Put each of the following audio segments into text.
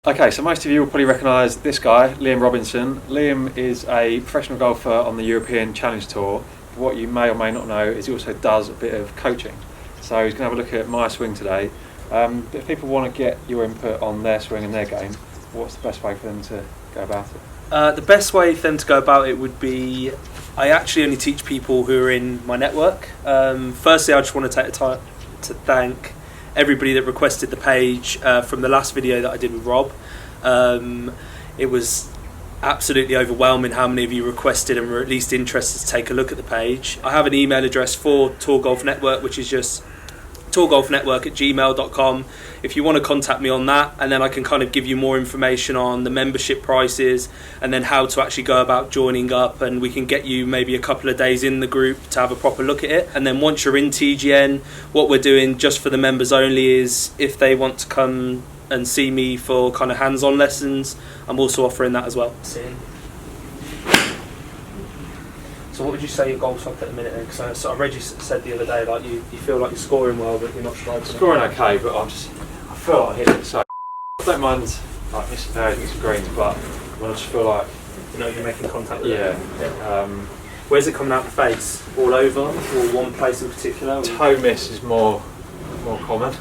Okay, so most of you will probably recognise this guy, Liam Robinson. Liam is a professional golfer on the European Challenge Tour. What you may or may not know is he also does a bit of coaching. So he's going to have a look at my swing today. But if people want to get your input on their swing and their game, what's the best way for them to go about it? The best way for them to go about it would be, I actually only teach people who are in my network. Firstly, I just want to take the time to thank everybody that requested the page from the last video that I did with Rob. It was absolutely overwhelming how many of you requested and were at least interested to take a look at the page. I have an email address for Tour Golf Network, which is just tourgolfnetwork@gmail.com. if you want to contact me on that, and then I can kind of give you more information on the membership prices and then how to actually go about joining up, and we can get you maybe a couple of days in the group to have a proper look at it. And then once you're in TGN, what we're doing just for the members only is if they want to come and see me for kind of hands-on lessons, I'm also offering that as well. So what would you say your golf's like at the minute then? Because I read you said the other day like you feel like you're scoring well, but you're not striking. Scoring okay, but I feel like I hit it. So I don't mind like missing birdies, missing greens, but when I just feel like you're making contact with it. Where's it coming out the face? All over, or one place in particular? Toe miss is more common.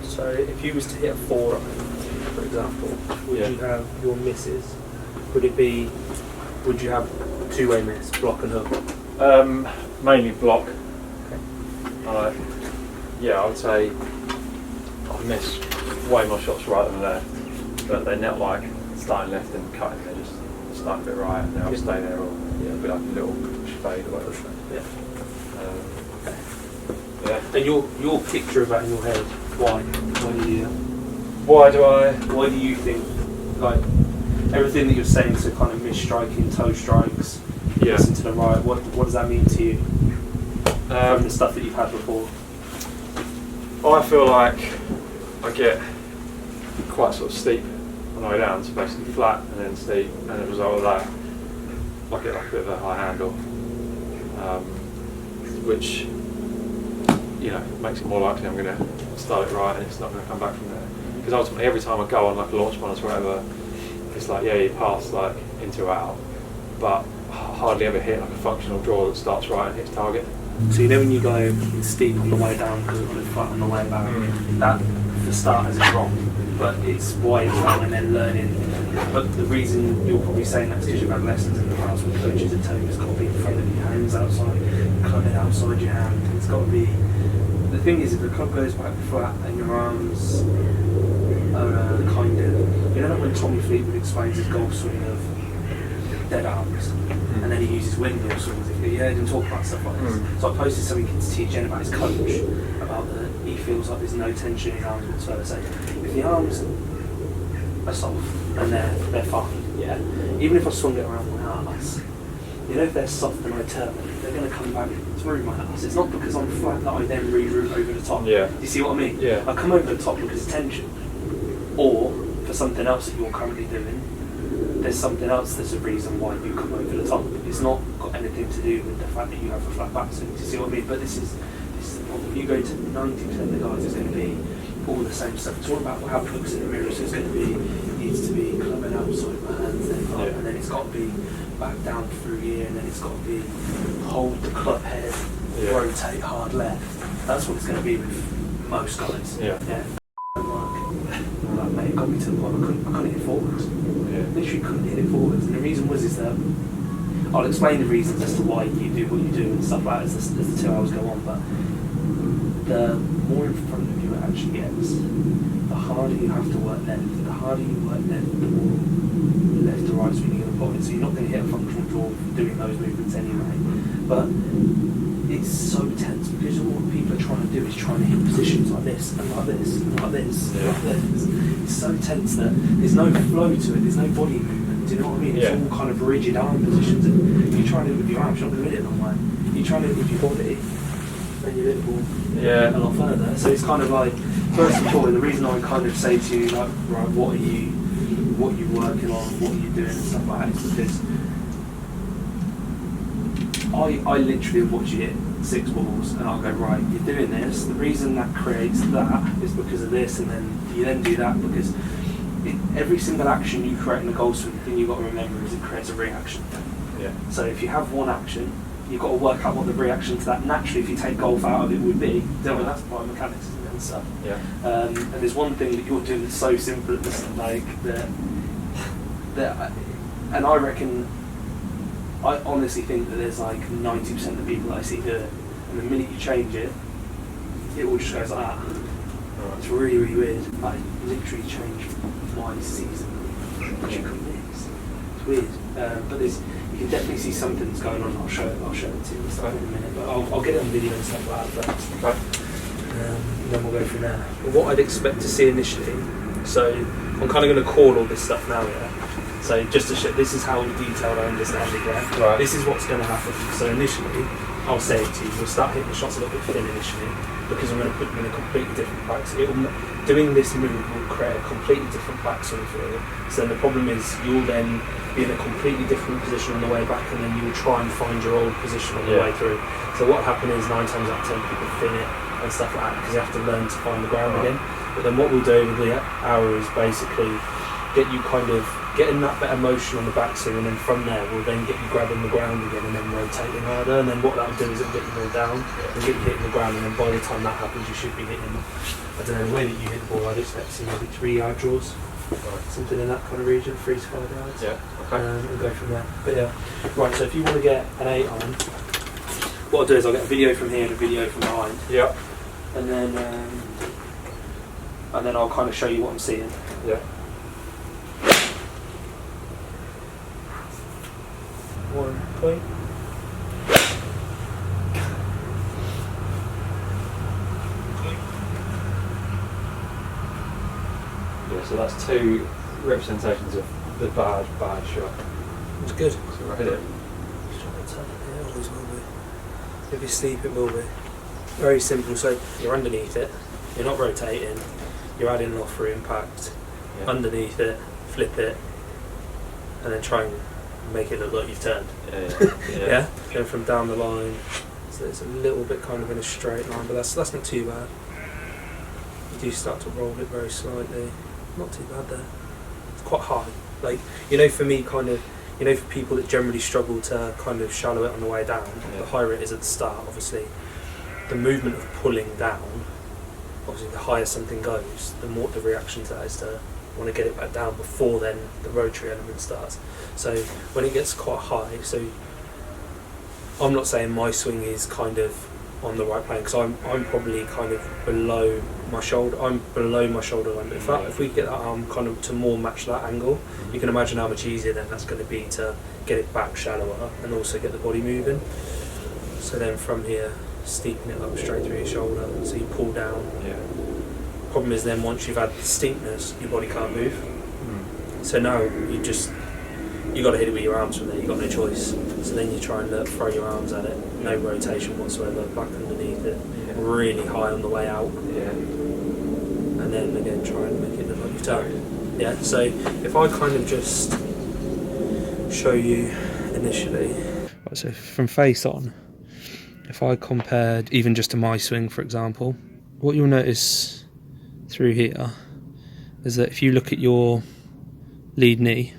So if you was to hit a 4 for example, would you have your misses? Would you have two-way miss, block and hook? Mainly block. Okay. I would say I miss way more shots right than left, but they're not like starting left and cutting, they're just starting a bit right and then I'll stay there, or it'll be like a little push fade or whatever. And your picture of that in your head, why do you do that? Why do you think, like, everything that you're saying, so kind of mis-striking, toe strikes, listen to the right, what does that mean to you from the stuff that you've had before? I feel like I get quite sort of steep on the way down, so basically flat and then steep, and as a result of that I get like a bit of a high handle, which makes it more likely I'm going to start it right and it's not going to come back from there. Because ultimately every time I go on like a launch bonus or whatever, it's like you pass like into or out, but hardly ever hit like a functional draw that starts right and hits target. So when you go steep on the way down because it's flat on the way back, that for starters is wrong, but it's wide down and then learning. But the reason you're probably saying that is because you've had lessons in the past with coaches that tell you it's got to be in front of your hands outside, clubbing outside your hand. It's got to be. The thing is, if the club goes back flat and your arms are kind of, like when Tommy Fleetwood explains his golf swing of dead arms, and then he uses windmill swings. You heard him talk about stuff like this. So I posted something to TGN about his coach, about that he feels like there's no tension in his arms whatsoever. So if the arms are soft and they're fine, even if I swung it around my arse, if they're soft and I turn them, they're going to come back through my ass. It's not because I'm flat that I then reroute over the top. Yeah. Do you see what I mean? Yeah. I come over the top because of tension. Or for something else that you're currently doing, there's something else that's a reason why you come over the top. It's not got anything to do with the fact that you have a flat back swing. Do you see what I mean? But this is the problem. You go to 90% of the guys, it's going to be all the same stuff. It's all about how it looks in the mirror. So it's going to be, needs to be clubbing outside my hands, then up, and then it's got to be back down through here, and then it's got to be hold the club head, rotate hard left. That's what it's going to be with most guys. Like, mate, it got me to the point I couldn't hit it forwards. Literally couldn't hit it forwards, and the reason is that I'll explain the reasons as to why you do what you do and stuff like that as the 2 hours go on. But the more in front of you it actually gets, the harder you have to work left. The harder you work left, the more left to right swing you're going to put it. So you're not going to hit a functional draw doing those movements anyway. But it's so tense because what people are trying to do is trying to hit positions like this and like this and like this and like this. It's so tense that there's no flow to it, there's no body movement. Do you know what I mean? It's all kind of rigid arm positions. And you try to do it with your arms, you're not going to hit it long way. You try to do it with your body, then you hit the ball a lot further. So it's kind of like, first of all, the reason I kind of say to you, like, right, what are you working on, what are you doing and stuff like that, is because I literally watch you hit 6 balls, and I'll go, right, you're doing this, the reason that creates that is because of this, and then you then do that because every single action you create in the goal swing, the thing you've got to remember is it creates a reaction. Yeah. So if you have one action, you've got to work out what the reaction to that naturally, if you take golf out of it, would be. That's biomechanics, isn't it, and stuff. Yeah. And there's one thing that you're doing that's so simple, like and I reckon, I honestly think that there's like 90% of the people that I see do it, and the minute you change it, it all just goes like that. Right. It's really, really weird. Like, literally changed my season, which you couldn't miss. It's weird. But you can definitely see something that's going on. I'll show it to you and stuff in a minute. But I'll get it on video and stuff like that first. Okay. And then we'll go from there. But what I'd expect to see initially, so I'm kind of going to call all this stuff now, yeah? So just to show, this is how detailed I understand it, yeah? Right. This is what's going to happen. So initially, I'll say it to you, we'll start hitting the shots a little bit thin initially, because I'm going to put them in a completely different backswing. Doing this move will create a completely different backswing for you. So then the problem is you'll then be in a completely different position on the way back, and then you'll try and find your old position on the way through. So what will happen is 9 times out of 10 people thin it and stuff like that, because you have to learn to find the ground again. But then what we'll do with the hour is basically get you kind of getting that better motion on the backswing, and then from there we'll then get you grabbing the ground again and then rotating harder, and then what that'll do is it'll get you more down and get you hitting the ground, and then by the time that happens you should be hitting, I don't know, the way that you hit the ball, I'd expect to see maybe 3 yard draws, something in that kind of region, 3 to 5 yards. Yeah, okay. And go from there. But yeah, right, so if you want to get an 8 on, what I'll do is I'll get a video from here and a video from behind. Yeah. And then I'll kind of show you what I'm seeing. Yeah. 1 point. Yeah, so that's 2 representations of the bad shot. It's good. So we'll hit it. It always will be. If you sleep, it will be. Very simple. So you're underneath it, you're not rotating, you're adding an off-through impact, underneath it, flip it, and then try and make it look like you've turned. Yeah. Going from down the line, so it's a little bit kind of in a straight line, but that's not too bad. You do start to roll it very slightly. Not too bad there. It's quite high. Like, for me, kind of, for people that generally struggle to kind of shallow it on the way down, the higher it is at the start, obviously, the movement of pulling down, obviously the higher something goes, the more the reaction to that is to want to get it back down before then the rotary element starts. So when it gets quite high, so I'm not saying my swing is kind of on the right plane, because I'm probably kind of below my shoulder. I'm below my shoulder line. If we get that arm kind of to more match that angle, you can imagine how much easier then that's going to be to get it back shallower and also get the body moving. So then from here, steeping it up straight through your shoulder, so you pull down. Yeah. Problem is then once you've had the steepness, your body can't move. So now you got to hit it with your arms from there. You got no choice. So then you try and throw your arms at it, no rotation whatsoever, back underneath it, really high on the way out. Yeah. And then again try and make it look like you've turned. Yeah. So if I kind of just show you initially. Right, so from face on, if I compared even just to my swing, for example, what you'll notice through here is that if you look at your lead knee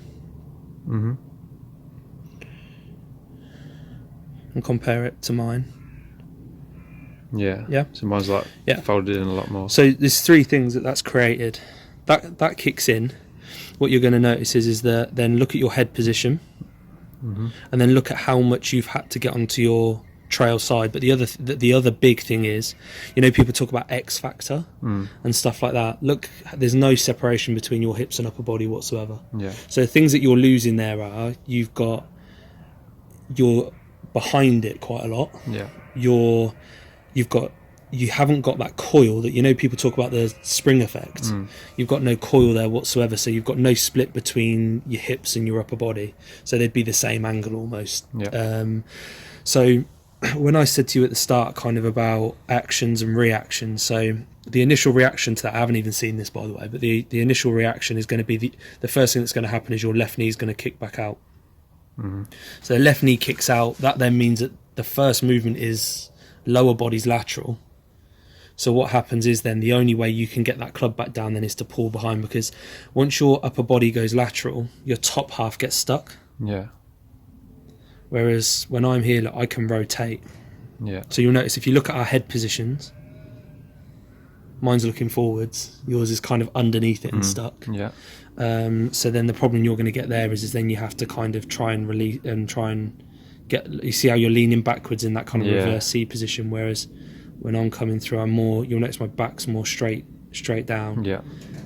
and compare it to mine, so mine's like folded in a lot more. So there's 3 things that's created. That kicks in. What you're going to notice is that then look at your head position, and then look at how much you've had to get onto your trail side. But the other big thing is, people talk about X factor and stuff like that. Look, there's no separation between your hips and upper body whatsoever. So the things that you're losing there are, you're behind it quite a lot. You haven't got that coil that, people talk about the spring effect. You've got no coil there whatsoever, so you've got no split between your hips and your upper body, so they'd be the same angle almost. So when I said to you at the start kind of about actions and reactions, so the initial reaction to that, I haven't even seen this by the way, but the initial reaction is going to be the first thing that's going to happen is your left knee is going to kick back out. So the left knee kicks out, that then means that the first movement is lower body's lateral. So what happens is then the only way you can get that club back down then is to pull behind, because once your upper body goes lateral, your top half gets stuck. Yeah. Whereas when I'm here, look, I can rotate. Yeah. So you'll notice if you look at our head positions, mine's looking forwards, yours is kind of underneath it and stuck. Yeah. So then the problem you're going to get there is then you have to kind of try and release and try and get. You see how you're leaning backwards in that kind of reverse C position, whereas when I'm coming through, I'm more. You'll notice my back's more straight down. Yeah.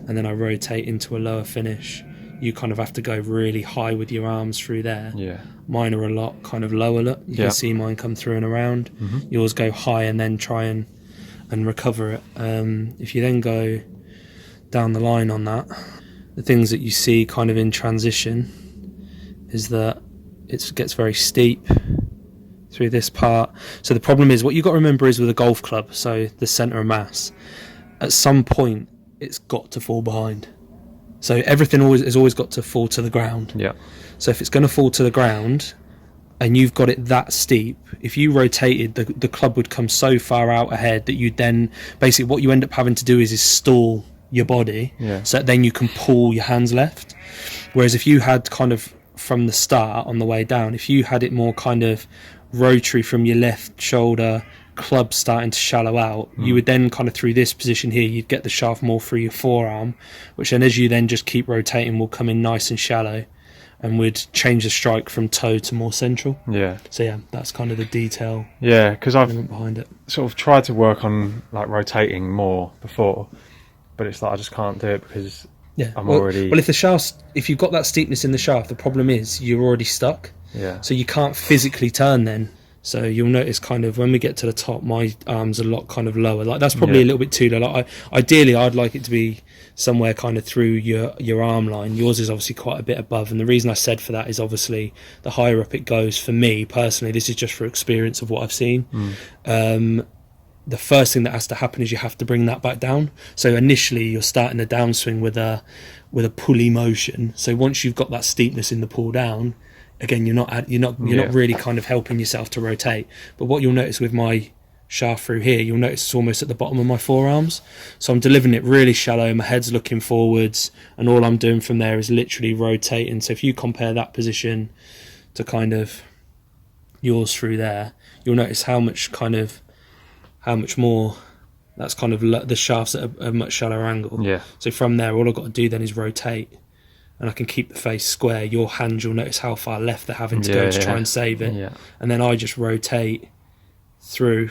And then I rotate into a lower finish. You kind of have to go really high with your arms through there. Yeah. Mine are a lot kind of lower. Look, you can see mine come through and around. Yours go high and then try and recover it. If you then go down the line on that, the things that you see kind of in transition is that it gets very steep through this part. So the problem is, what you've got to remember is with a golf club, so the centre of mass, at some point it's got to fall behind. So everything has always got to fall to the ground. Yeah. So if it's going to fall to the ground and you've got it that steep, if you rotated, the club would come so far out ahead that you'd then, basically what you end up having to do is stall your body, so that then you can pull your hands left. Whereas if you had kind of from the start on the way down, if you had it more kind of rotary from your left shoulder, club starting to shallow out, you would then kind of through this position here, you'd get the shaft more through your forearm, which then as you then just keep rotating will come in nice and shallow and would change the strike from toe to more central. Yeah. So yeah, that's kind of the detail. Yeah, because I've behind it sort of tried to work on like rotating more before, but it's like I just can't do it because I'm already... Well, if you've got that steepness in the shaft, the problem is you're already stuck. Yeah. So you can't physically turn then. So you'll notice kind of when we get to the top, my arm's a lot kind of lower. Like that's probably a little bit too low. Like ideally, I'd like it to be somewhere kind of through your arm line. Yours is obviously quite a bit above. And the reason I said for that is obviously the higher up it goes, for me personally, this is just for experience of what I've seen. The first thing that has to happen is you have to bring that back down. So initially you're starting a downswing with a pulley motion. So once you've got that steepness in the pull down, again, you're not really kind of helping yourself to rotate. But what you'll notice with my shaft through here, you'll notice it's almost at the bottom of my forearms. So I'm delivering it really shallow, my head's looking forwards, and all I'm doing from there is literally rotating. So if you compare that position to kind of yours through there, you'll notice how much more that's kind of the shaft's at a much shallower angle. Yeah. So from there, all I've got to do then is rotate. And I can keep the face square. Your hands, you'll notice how far left they're having to go to try and save it. Yeah. And then I just rotate through.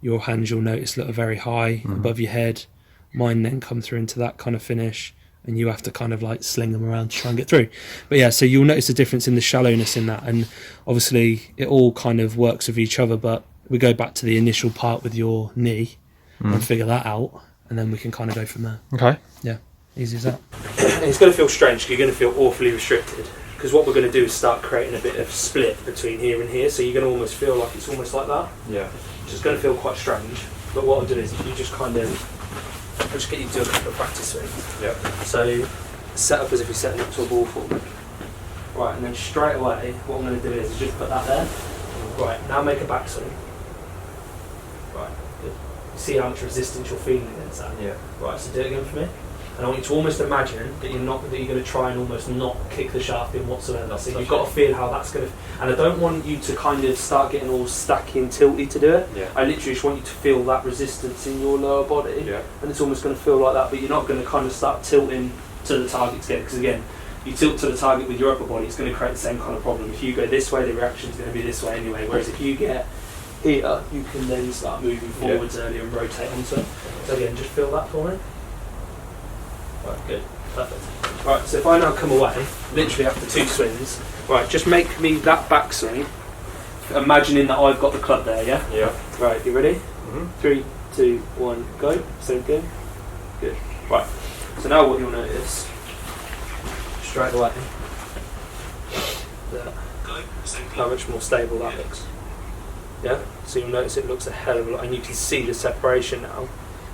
Your hands, you'll notice, look very high above your head. Mine then come through into that kind of finish. And you have to kind of like sling them around to try and get through. But yeah, so you'll notice the difference in the shallowness in that. And obviously it all kind of works with each other. But we go back to the initial part with your knee and figure that out. And then we can kind of go from there. Okay. Yeah. Easy as that. And it's going to feel strange. You're going to feel awfully restricted because what we're going to do is start creating a bit of split between here and here. So you're going to almost feel like it's almost like that. Yeah. Which is going to feel quite strange. But what I'll do is you just kind of, I'll just get you to do a couple of practice swings. Yeah. So set up as if you're setting up to a ball forward. Right, and then straight away, what I'm going to do is just put that there. Right, now make a backswing. Right, good. See how much resistance you're feeling against that. Yeah. Right, so do it again for me. And I want you to almost imagine that you're going to try and almost not kick the shaft in whatsoever. So you've got to feel how that's going to... And I don't want you to kind of start getting all stacky and tilty to do it. Yeah. I literally just want you to feel that resistance in your lower body. Yeah. And it's almost going to feel like that, but you're not going to kind of start tilting to the target again. Because again, you tilt to the target with your upper body, it's going to create the same kind of problem. If you go this way, the reaction's going to be this way anyway. Whereas if you get here, you can then start moving forwards earlier and rotate onto it. So again, just feel that for me. Right, good, perfect. Right, so if I now come away, literally after 2 swings, right, just make me that backswing, imagining that I've got the club there, yeah? Yeah. Right, you ready? 3, 2, 1, go. Same thing. Good. Right, so now what you'll notice, straight away, how much more stable that looks. Yeah? So you'll notice it looks a hell of a lot, and you can see the separation now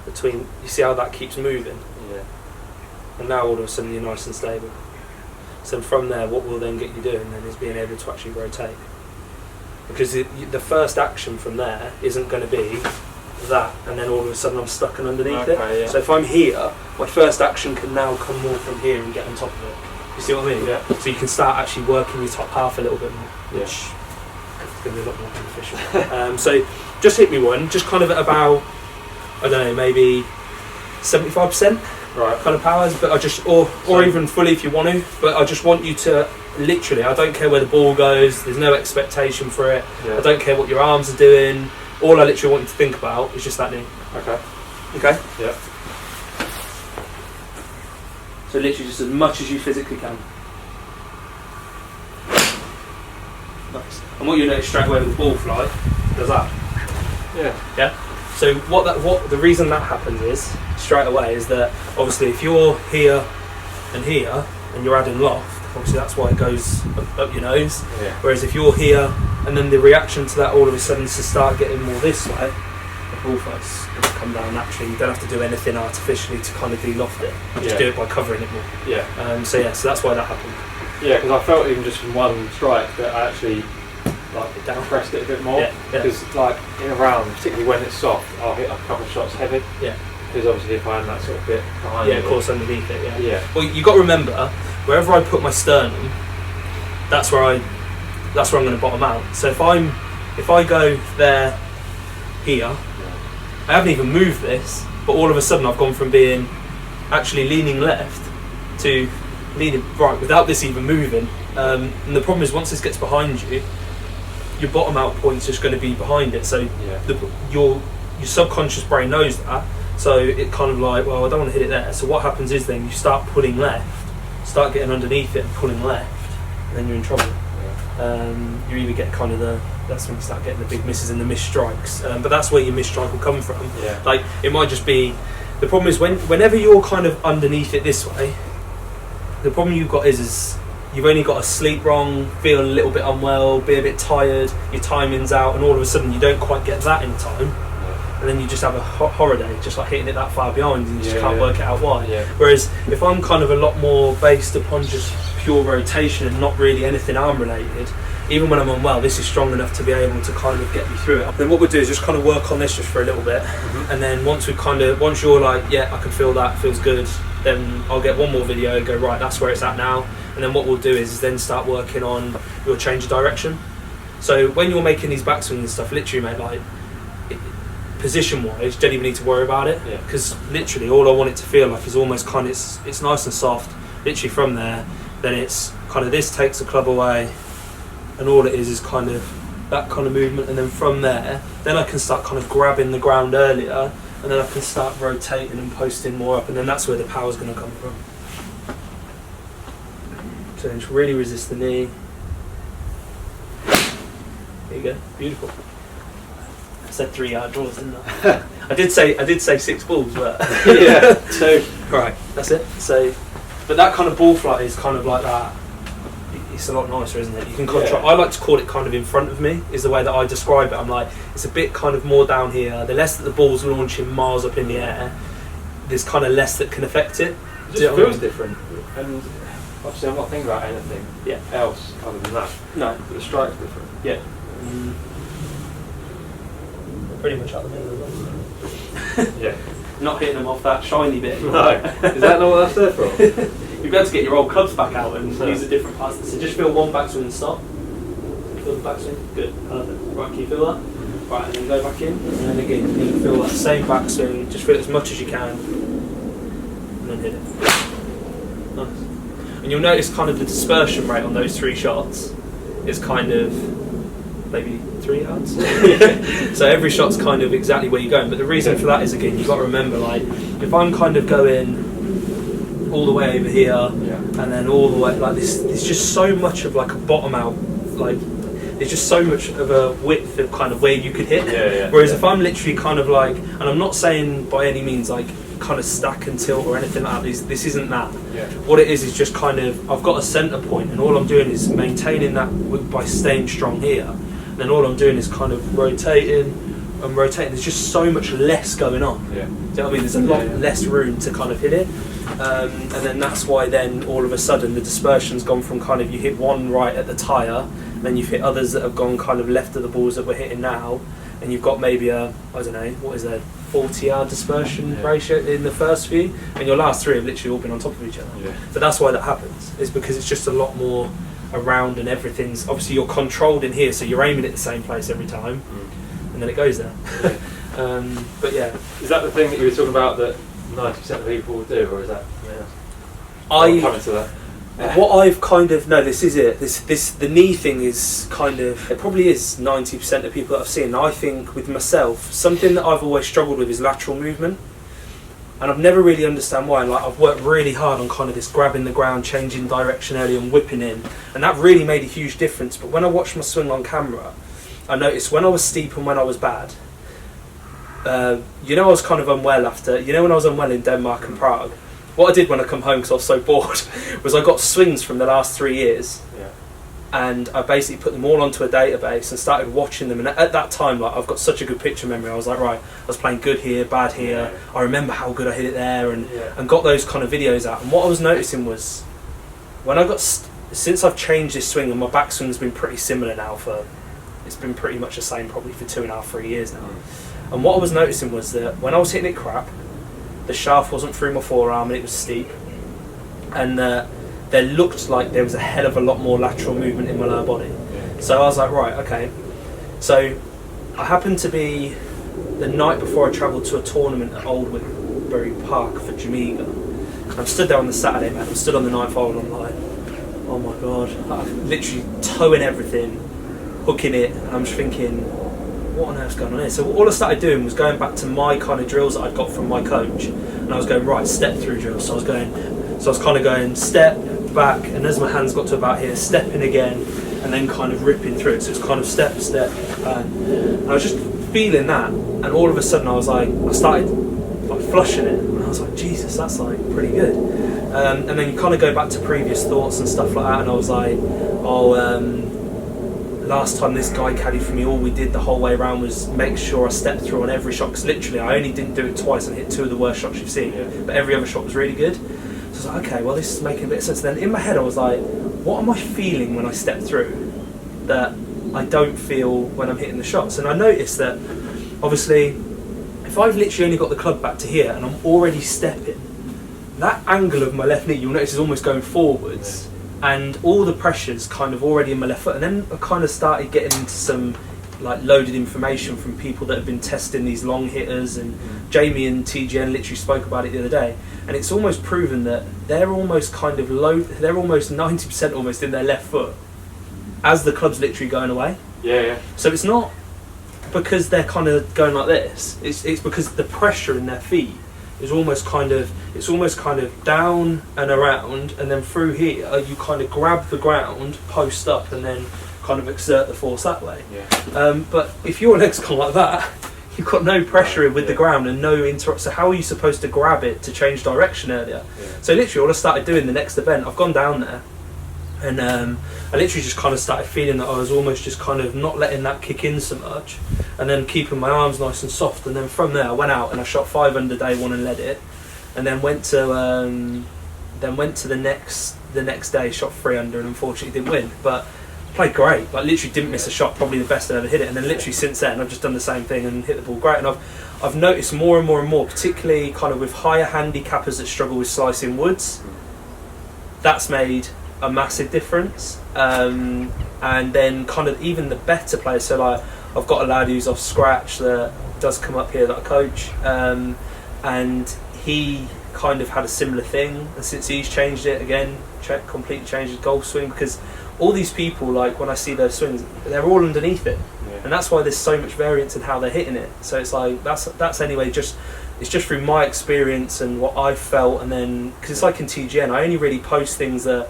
between, you see how that keeps moving? Yeah. And now all of a sudden you're nice and stable. So from there, what we'll then get you doing then is being able to actually rotate. because the first action from there isn't going to be that, and then all of a sudden I'm stuck and underneath it. Yeah. So if I'm here, my first action can now come more from here and get on top of it. You see what I mean? Yeah. So you can start actually working your top half a little bit more, which is going to be a lot more beneficial. So just hit me one, just kind of at about, I don't know, maybe 75%. Right. Kind of powers, but I just, or even fully if you want to, but I just want you to literally, I don't care where the ball goes, there's no expectation for it, I don't care what your arms are doing, all I literally want you to think about is just that knee. Okay. Okay? Yeah. So literally just as much as you physically can. Nice. And what you notice straight away with the ball fly, does that. Yeah. Yeah? So what the reason that happens is, straight away, is that obviously if you're here and you're adding loft, obviously that's why it goes up your nose. Yeah. Whereas if you're here and then the reaction to that all of a sudden is to start getting more this way, the ball flight's going to come down naturally. You don't have to do anything artificially to kind of de-loft it. You just do it by covering it more. Yeah. So that's why that happened. Yeah, because I felt even just from one strike that I actually pressed it a bit more. Because like in a round, particularly when it's soft, I'll hit a couple of shots heavy. Yeah. Because obviously if I am that sort of bit behind of course, underneath it. Yeah. Well, you got to remember, wherever I put my sternum, that's where I'm going to bottom out. So if I go there, here, I haven't even moved this, but all of a sudden I've gone from being actually leaning left to leaning right without this even moving. And the problem is once this gets behind you, your bottom out point's just going to be behind it. So your subconscious brain knows that. So it kind of like, well, I don't want to hit it there. So what happens is then you start pulling left, start getting underneath it and pulling left, and then you're in trouble. You either get kind of that's when you start getting the big misses and the missed strikes. But that's where your missed strike will come from. Yeah. Like it might just be, the problem is whenever you're kind of underneath it this way, the problem you've got is you've only got to sleep wrong, feel a little bit unwell, be a bit tired, your timing's out, and all of a sudden you don't quite get that in time. And then you just have a horror day, just like hitting it that far behind, and you just can't work it out why. Yeah. Whereas if I'm kind of a lot more based upon just pure rotation and not really anything arm related, even when I'm unwell, this is strong enough to be able to kind of get me through it. Then what we'll do is just kind of work on this just for a little bit, and then once you're like, yeah, I can feel that, feels good, then I'll get one more video, go right, that's where it's at now, and then what we'll do is then start working on your change of direction. So when you're making these backswings and stuff, literally, mate, like, position wise, don't even need to worry about it, because literally all I want it to feel like is almost kind of it's nice and soft. Literally from there, then it's kind of this takes the club away, and all it is kind of that kind of movement, and then from there, then I can start kind of grabbing the ground earlier, and then I can start rotating and posting more up, and then that's where the power's going to come from. So just really resist the knee. There you go, beautiful. I said 3-yard draws, didn't I? I did say 6 balls, but yeah. So right, that's it. So, but that kind of ball flight is kind of like that. It's a lot nicer, isn't it? You can control. I like to call it kind of in front of me. Is the way that I describe it. I'm like, it's a bit kind of more down here. The less that the ball's launching miles up in the air, there's kind of less that can affect it. It just feels different, and obviously I'm not thinking about anything else other than that. No, but the strike's different. Yeah. Pretty much out the middle of them. Yeah. Not hitting them off that shiny bit. No. Is that not what that's there for? You'll be able to get your old clubs back out and use the different parts. So just feel one backswing and stop. Feel the backswing. Good. Perfect. Right, can you feel that? Right, and then go back in. And then again, you can feel that same backswing. Just feel it as much as you can. And then hit it. Nice. And you'll notice kind of the dispersion rate on those 3 shots is kind of maybe 3 yards. So every shot's kind of exactly where you're going, but the reason for that is, again, you've got to remember, like, if I'm kind of going all the way over here and then all the way like this, there's just so much of like a bottom out, like there's just so much of a width of kind of where you could hit. Whereas if I'm literally kind of like, and I'm not saying by any means like kind of stack and tilt or anything like that, this isn't that. What it is just kind of, I've got a centre point and all I'm doing is maintaining that by staying strong here. Then all I'm doing is kind of rotating and rotating. There's just so much less going on. Do you know what I mean? There's a lot less room to kind of hit it. And then that's why then all of a sudden the dispersion's gone from kind of you hit one right at the tyre And then you've hit others that have gone kind of left of the balls that we're hitting now, and you've got maybe a, I don't know, what is there, 40-yard dispersion ratio in the first few, and your last three have literally all been on top of each other. So that's why that happens, is because it's just a lot more around, and everything's, obviously you're controlled in here, so you're aiming at the same place every time, and then it goes there. But yeah. Is that the thing that you were talking about that 90% of people do, or is that... I coming to that? What I've kind of, no, this is it. The knee thing is kind of, it probably is 90% of people that I've seen. I think with myself, something that I've always struggled with is lateral movement, and I've never really understand why. Like, I've worked really hard on kind of this grabbing the ground, changing direction early, and whipping in, and that really made a huge difference. But when I watched my swing on camera, I noticed when I was steep and when I was bad. I was kind of unwell after. When I was unwell in Denmark and Prague. What I did when I come home, because I was so bored, was I got swings from the last 3 years, and I basically put them all onto a database and started watching them. And at that time, like, I've got such a good picture memory. I was like, right, I was playing good here, bad here. I remember how good I hit it there, and got those kind of videos out. And what I was noticing was, when I got since I've changed this swing, and my backswing's been pretty similar now it's been pretty much the same probably for 2.5, 3 years now. And what I was noticing was that when I was hitting it crap, the shaft wasn't through my forearm and it was steep, and there looked like there was a hell of a lot more lateral movement in my lower body. So I was like, right, okay. So I happened to be the night before I travelled to a tournament at Oldbury Park for Jamaica. And I'm stood there on the Saturday, man. I'm stood on the 9th hole and I'm like, oh my god, I'm literally towing everything, hooking it, and I'm just thinking, what on earth's going on here? So all I started doing was going back to my kind of drills that I'd got from my coach, and I was going, right, step through drills. So I was kind of going step, back, and as my hands got to about here, stepping again, and then kind of ripping through it. So it's kind of step, and I was just feeling that, and all of a sudden I started like flushing it, and I was like, Jesus, that's like pretty good. And then you kind of go back to previous thoughts and stuff like that, and I was like, last time this guy caddied for me, all we did the whole way around was make sure I stepped through on every shot, because literally I only didn't do it twice and hit 2 of the worst shots you've seen, but every other shot was really good. So I was like, okay, well, this is making a bit of sense. Then in my head I was like, what am I feeling when I step through that I don't feel when I'm hitting the shots? And I noticed that obviously if I've literally only got the club back to here and I'm already stepping, that angle of my left knee, you'll notice, is almost going forwards, and all the pressure's kind of already in my left foot. And then I kind of started getting into some like loaded information from people that have been testing these long hitters, and Jamie and TGN literally spoke about it the other day, and it's almost proven that they're almost kind of low, they're almost 90% almost in their left foot as the club's literally going away. So it's not because they're kind of going like this, it's because the pressure in their feet is almost kind of down and around, and then through here you kind of grab the ground, post up, and then kind of exert the force that way. But if your legs go like that, you've got no pressure with the ground and no interrupt. So how are you supposed to grab it to change direction earlier? So literally all I started doing the next event, I've gone down there, and I literally just kind of started feeling that I was almost just kind of not letting that kick in so much, and then keeping my arms nice and soft. And then from there I went out and I shot 5 under day one and led it, and then went to the next day, shot 3 under, and unfortunately didn't win, but played great. Like literally didn't miss a shot, probably the best I've ever hit it. And then literally since then I've just done the same thing and hit the ball great. And I've noticed more and more, particularly kind of with higher handicappers that struggle with slicing woods, that's made a massive difference. And then kind of even the better players, so like I've got a lad who's off scratch that does come up here that I coach, and he kind of had a similar thing, and since he's changed it again, completely changed his golf swing, because all these people, like when I see their swings, they're all underneath it, and that's why there's so much variance in how they're hitting it. So it's like that's anyway, it's just through my experience and what I felt. And then because it's like in TGN, I only really post things that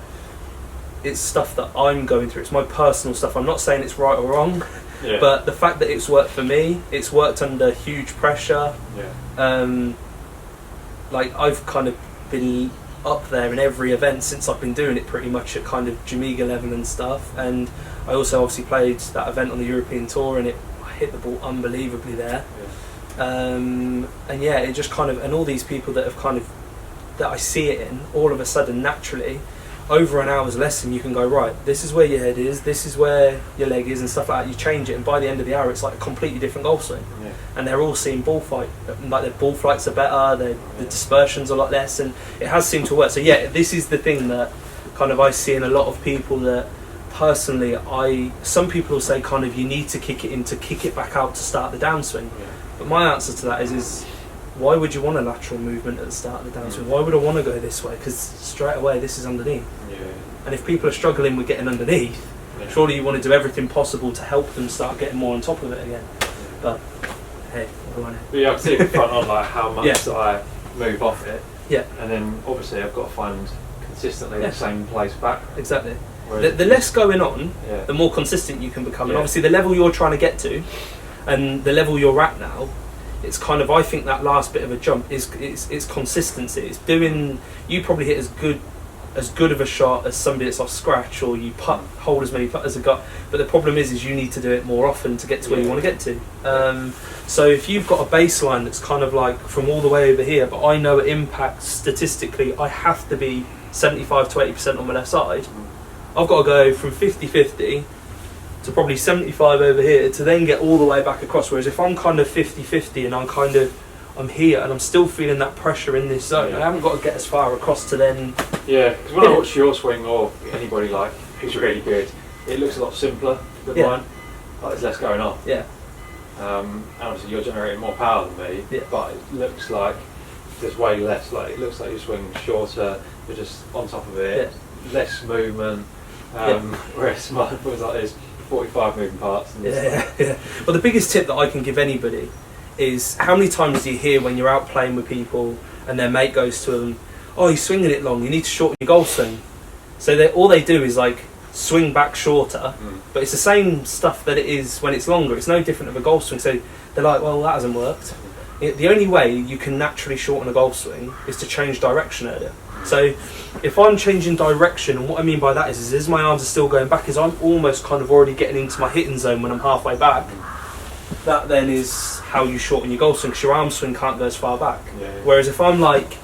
it's stuff that I'm going through, it's my personal stuff. I'm not saying it's right or wrong, but the fact that it's worked for me, it's worked under huge pressure. Like I've kind of been up there in every event since I've been doing it, pretty much at kind of Jamaica level and stuff. And I also obviously played that event on the European Tour, and I hit the ball unbelievably there. And yeah, it just kind of, and all these people that have kind of, that I see it in, all of a sudden naturally over an hour's lesson you can go, right, this is where your head is, this is where your leg is and stuff like that. You change it, and by the end of the hour it's like a completely different golf swing. Yeah. And they're all seeing ball flight, like their ball flights are better, the dispersion's a lot less, and it has seemed to work. So yeah, this is the thing that kind of I see in a lot of people that personally some people will say kind of you need to kick it back out to start the downswing. Yeah. But my answer to that is why would you want a lateral movement at the start of the downswing? Why would I want to go this way? Because straight away this is underneath. Yeah. And if people are struggling with getting underneath, surely you want to do everything possible to help them start getting more on top of it again. But hey, what do I know? But yeah, I can see it front on like how much Yeah. I move off it. Yeah. And then obviously I've got to find consistently the same place back. Exactly. Whereas The less going on, Yeah. the more consistent you can become. And Yeah. obviously the level you're trying to get to and the level you're at now, it's kind of, I think that last bit of a jump is it's consistency. It's doing, you probably hit as good of a shot as somebody that's off scratch, or you hold as many putters as a got. But the problem is you need to do it more often to get to where you want to get to. So if you've got a baseline that's kind of like from all the way over here, but I know it impacts statistically, I have to be 75 to 80% on my left side. I've got to go from 50-50 to probably 75 over here to then get all the way back across. Whereas if I'm kind of 50-50 and I'm here and I'm still feeling that pressure in this zone, I haven't got to get as far across to then. Yeah, because when I watch your swing or anybody like who's really good, it looks a lot simpler than mine. Like there's less going on. Yeah. And obviously you're generating more power than me, but it looks like there's way less. Like it looks like your swing's shorter. You're just on top of it. Less movement. Whereas mine was like there's 45 moving parts. And Well, the biggest tip that I can give anybody is how many times do you hear when you're out playing with people and their mate goes to them, oh, you're swinging it long, you need to shorten your golf swing. So all they do is like swing back shorter, but it's the same stuff that it is when it's longer. It's no different of a golf swing. So they're like, well, that hasn't worked. The only way you can naturally shorten a golf swing is to change direction earlier. So if I'm changing direction, and what I mean by that is as my arms are still going back, is I'm almost kind of already getting into my hitting zone when I'm halfway back. That then is how you shorten your golf swing, because your arm swing can't go as far back. Whereas if I'm like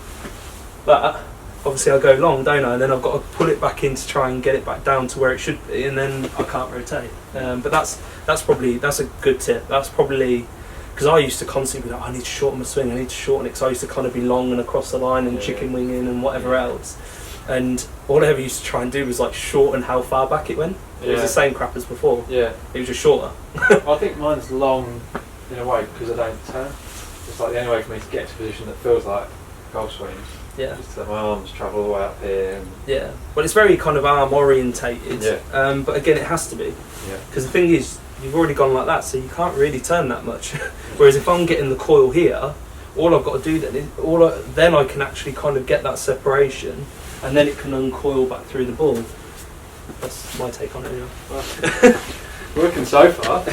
that, obviously I go long, don't I? And then I've got to pull it back in to try and get it back down to where it should be, and then I can't rotate. But that's a good tip. That's probably, because I used to constantly be like, I need to shorten my swing, I need to shorten it, because I used to kind of be long and across the line and chicken winging and whatever else. And all I ever used to try and do was like shorten how far back it went. It was the same crap as before. Yeah. It was just shorter. I think mine's long in a way because I don't turn. It's like the only way for me to get to a position that feels like golf swings. Yeah. Just to let my arms travel all the way up here. And Well, it's very kind of arm orientated. Yeah. But again, it has to be. Yeah. Because the thing is, you've already gone like that, so you can't really turn that much. Whereas if I'm getting the coil here, all I've got to do then is then I can actually kind of get that separation, and then it can uncoil back through the ball. That's my take on it. Well, working so far.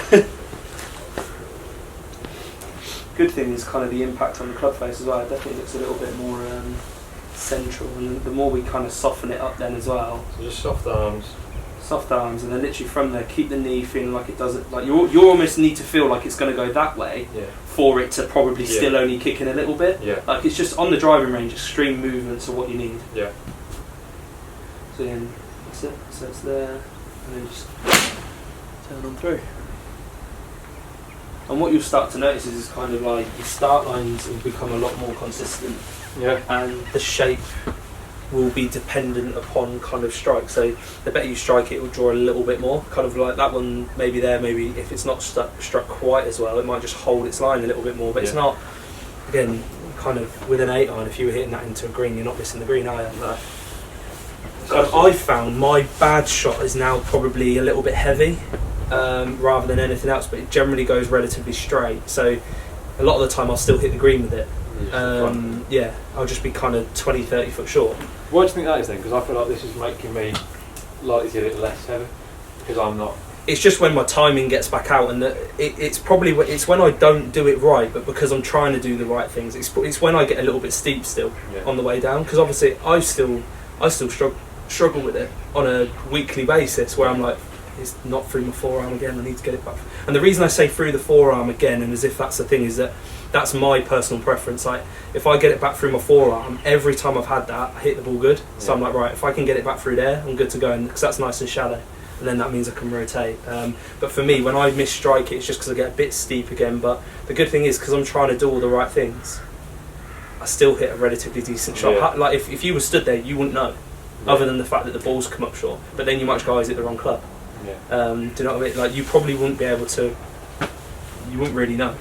Good thing is kind of the impact on the club face as well. It definitely looks a little bit more central, and the more we kind of soften it up then as well. So just soft arms. Soft arms, and then literally from there, keep the knee feeling like it doesn't. Like you almost need to feel like it's going to go that way for it to probably still only kick in a little bit. Yeah. Like it's just on the driving range, extreme movements are what you need. Yeah. So then that's it. So it's there, and then just turn on through. And what you'll start to notice is kind of like your start lines will become a lot more consistent. Yeah. And the shape will be dependent upon kind of strike. So the better you strike it will draw a little bit more. Kind of like that one, maybe there, maybe if it's not struck quite as well, it might just hold its line a little bit more. But it's not, again, kind of with an 8 iron, if you were hitting that into a green, you're not missing the green, are you? No. I've found my bad shot is now probably a little bit heavy rather than anything else, but it generally goes relatively straight. So a lot of the time I'll still hit the green with it. I'll just be kind of 20-30 foot short. Why do you think that is then? Because I feel like this is making me likely to get it less heavy because I'm not. It's just when my timing gets back out, and it's when I don't do it right, but because I'm trying to do the right things. It's when I get a little bit steep still on the way down, because obviously I still struggle with it on a weekly basis, where I'm like, it's not through my forearm again, I need to get it back. And the reason I say through the forearm again, and as if that's the thing, is that that's my personal preference. Like, if I get it back through my forearm, every time I've had that, I hit the ball good. So I'm like, right, if I can get it back through there, I'm good to go, because that's nice and shallow. And then that means I can rotate. But for me, when I miss strike it, it's just because I get a bit steep again. But the good thing is, because I'm trying to do all the right things, I still hit a relatively decent shot. Yeah. Like, if you were stood there, you wouldn't know, other than the fact that the ball's come up short. But then you might go, is it the wrong club? Yeah. Do you know what I mean? Like, you probably wouldn't be able to. You wouldn't really know,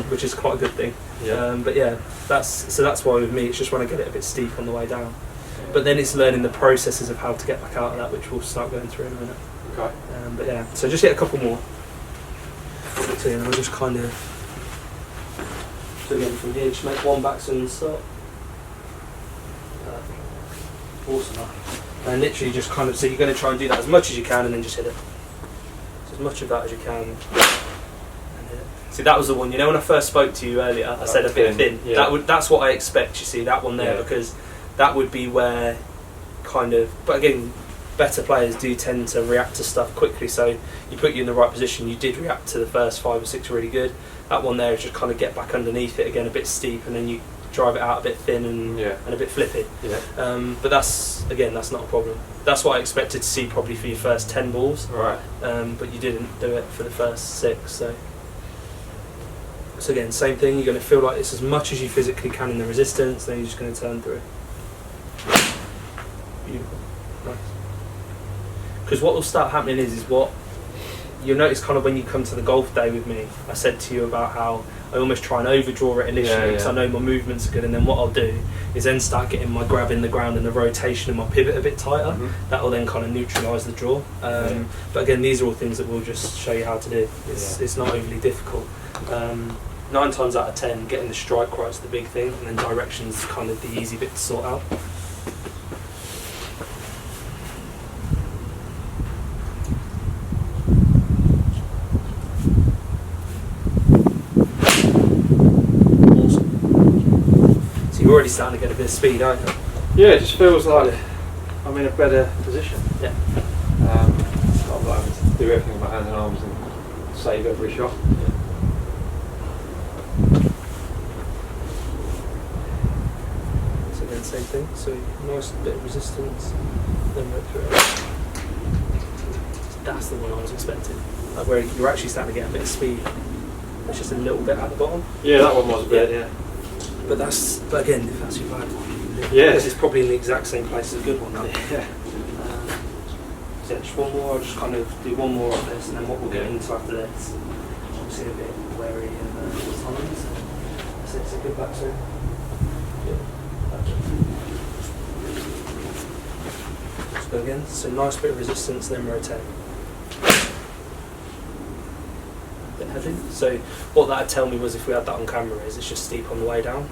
which is quite a good thing. Yeah. But yeah, that's why with me, it's just when I get it a bit steep on the way down. But then it's learning the processes of how to get back out of that, which we'll start going through in a minute. Okay. But yeah, so just hit a couple more. So yeah, I'll just kind of. So again, from here, just make one backswing and stop. Awesome. And literally just kind of, so you're going to try and do that as much as you can, and then just hit it. So as much of that as you can. And hit it. See, that was the one. You know, when I first spoke to you earlier, I said a bit thin. Yeah. That's what I expect. You see that one there, because that would be where kind of. But again, better players do tend to react to stuff quickly. So you put you in the right position. You did react to the first 5 or 6 really good. That one there is just kind of get back underneath it again, a bit steep, and then you drive it out a bit thin and a bit flippy. Yeah. But that's not a problem. That's what I expected to see probably for your first 10 balls. Right. But you didn't do it for the first 6. So again, same thing. You're going to feel like it's as much as you physically can in the resistance. Then you're just going to turn through. Beautiful. Nice. Because what will start happening is what you'll notice kind of when you come to the golf day with me. I said to you about how I almost try and overdraw it initially because I know my movements are good, and then what I'll do is then start getting my grab in the ground and the rotation and my pivot a bit tighter. Mm-hmm. That will then kind of neutralise the draw. But again, these are all things that we'll just show you how to do. It's not overly difficult. 9 times out of 10, getting the strike right is the big thing, and then direction's kind of the easy bit to sort out. You're already starting to get a bit of speed, aren't you? Yeah, it just feels like I'm in a better position. Yeah. Not like having to do everything with my hands and arms and save every shot. Yeah. So again, same thing. So nice bit of resistance, then right through it. That's the one I was expecting. Like where you're actually starting to get a bit of speed. It's just a little bit at the bottom. Yeah, that one was a bit, yeah. But again, if that's your bad one, yes, it's probably in the exact same place as a good one. Now. Yeah. So yeah, just one more. I'll just kind of do one more of this, and then what we'll get into after this. Obviously a bit wary of times. So it's a good backswing. Yeah. Just go again. So nice bit of resistance, then rotate. Bit heavy. So what that'd tell me was if we had that on camera is it's just steep on the way down.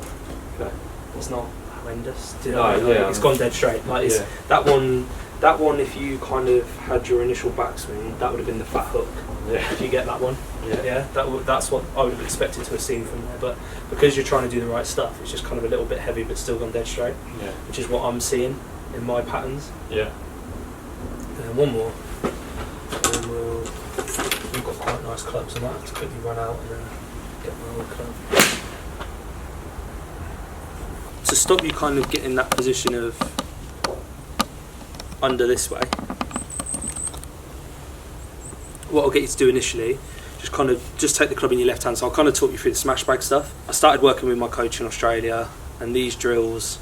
Okay. It's not horrendous. Do you know? No, yeah, it's gone dead straight. Like it's, that one, if you kind of had your initial backswing, that would have been the fat hook. Yeah. If you get that one. Yeah. That's what I would have expected to have seen from there. But because you're trying to do the right stuff, it's just kind of a little bit heavy, but still gone dead straight. Yeah. Which is what I'm seeing in my patterns. Yeah. And then one more. And we've got quite nice clubs. I might have to quickly run out and then get my old club. To stop you kind of getting that position of under this way, what I'll get you to do initially, just take the club in your left hand. So I'll kind of talk you through the smash bag stuff. I started working with my coach in Australia, and these drills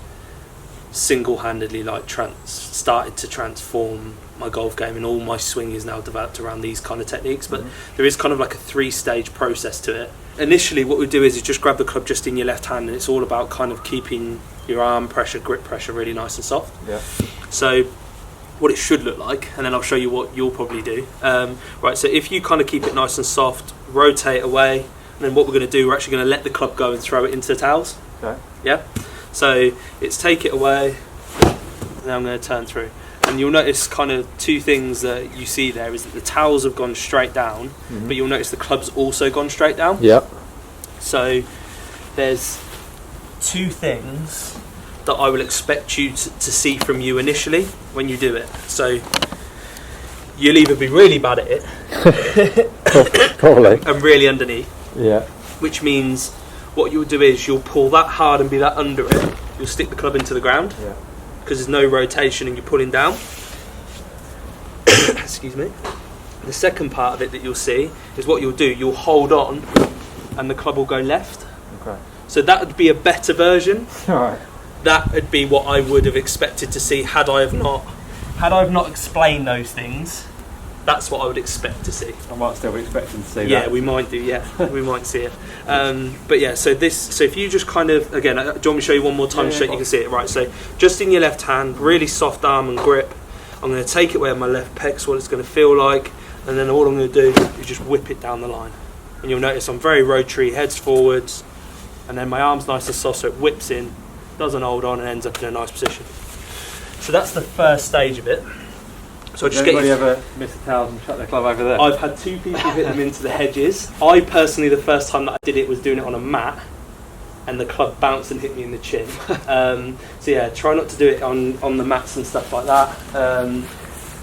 single-handedly started to transform my golf game, and all my swing is now developed around these kind of techniques. But there is kind of like a 3-stage process to it. Initially what we do is you just grab the club just in your left hand, and it's all about kind of keeping your arm pressure, grip pressure really nice and soft. Yeah. So what it should look like, and then I'll show you what you'll probably do. Right, so if you kind of keep it nice and soft, rotate away, and then what we're going to do, we're actually going to let the club go and throw it into the towels. Okay. Yeah. So it's take it away, and then I'm going to turn through. And you'll notice kind of 2 things that you see there is that the towels have gone straight down, but you'll notice the club's also gone straight down. Yep. So there's 2 things that I will expect you to see from you initially when you do it. So you'll either be really bad at it, probably, and really underneath. Yeah. which means what you'll do is you'll pull that hard and be that under it. You'll stick the club into the ground because there's no rotation and you're pulling down. Excuse me. The second part of it that you'll see is what you'll do. You'll hold on and the club will go left. Okay. So that would be a better version. All right. That would be what I would have expected to see had I have not explained those things. That's what I would expect to see. I might still be expecting to see that. Yeah, we might do. Yeah, we might see it. But yeah, so if you just kind of, again, do you want me to show you one more time so you can see it? Right. So just in your left hand, really soft arm and grip. I'm going to take it where my left pec's what it's going to feel like, and then all I'm going to do is just whip it down the line. And you'll notice I'm very rotary, heads forwards, and then my arm's nice and soft, so it whips in, doesn't hold on, and ends up in a nice position. So that's the first stage of it. So Did anybody ever miss a towel and chuck their club over there? I've had 2 people hit them into the hedges. I personally, the first time that I did it was doing it on a mat, and the club bounced and hit me in the chin. So yeah, try not to do it on the mats and stuff like that.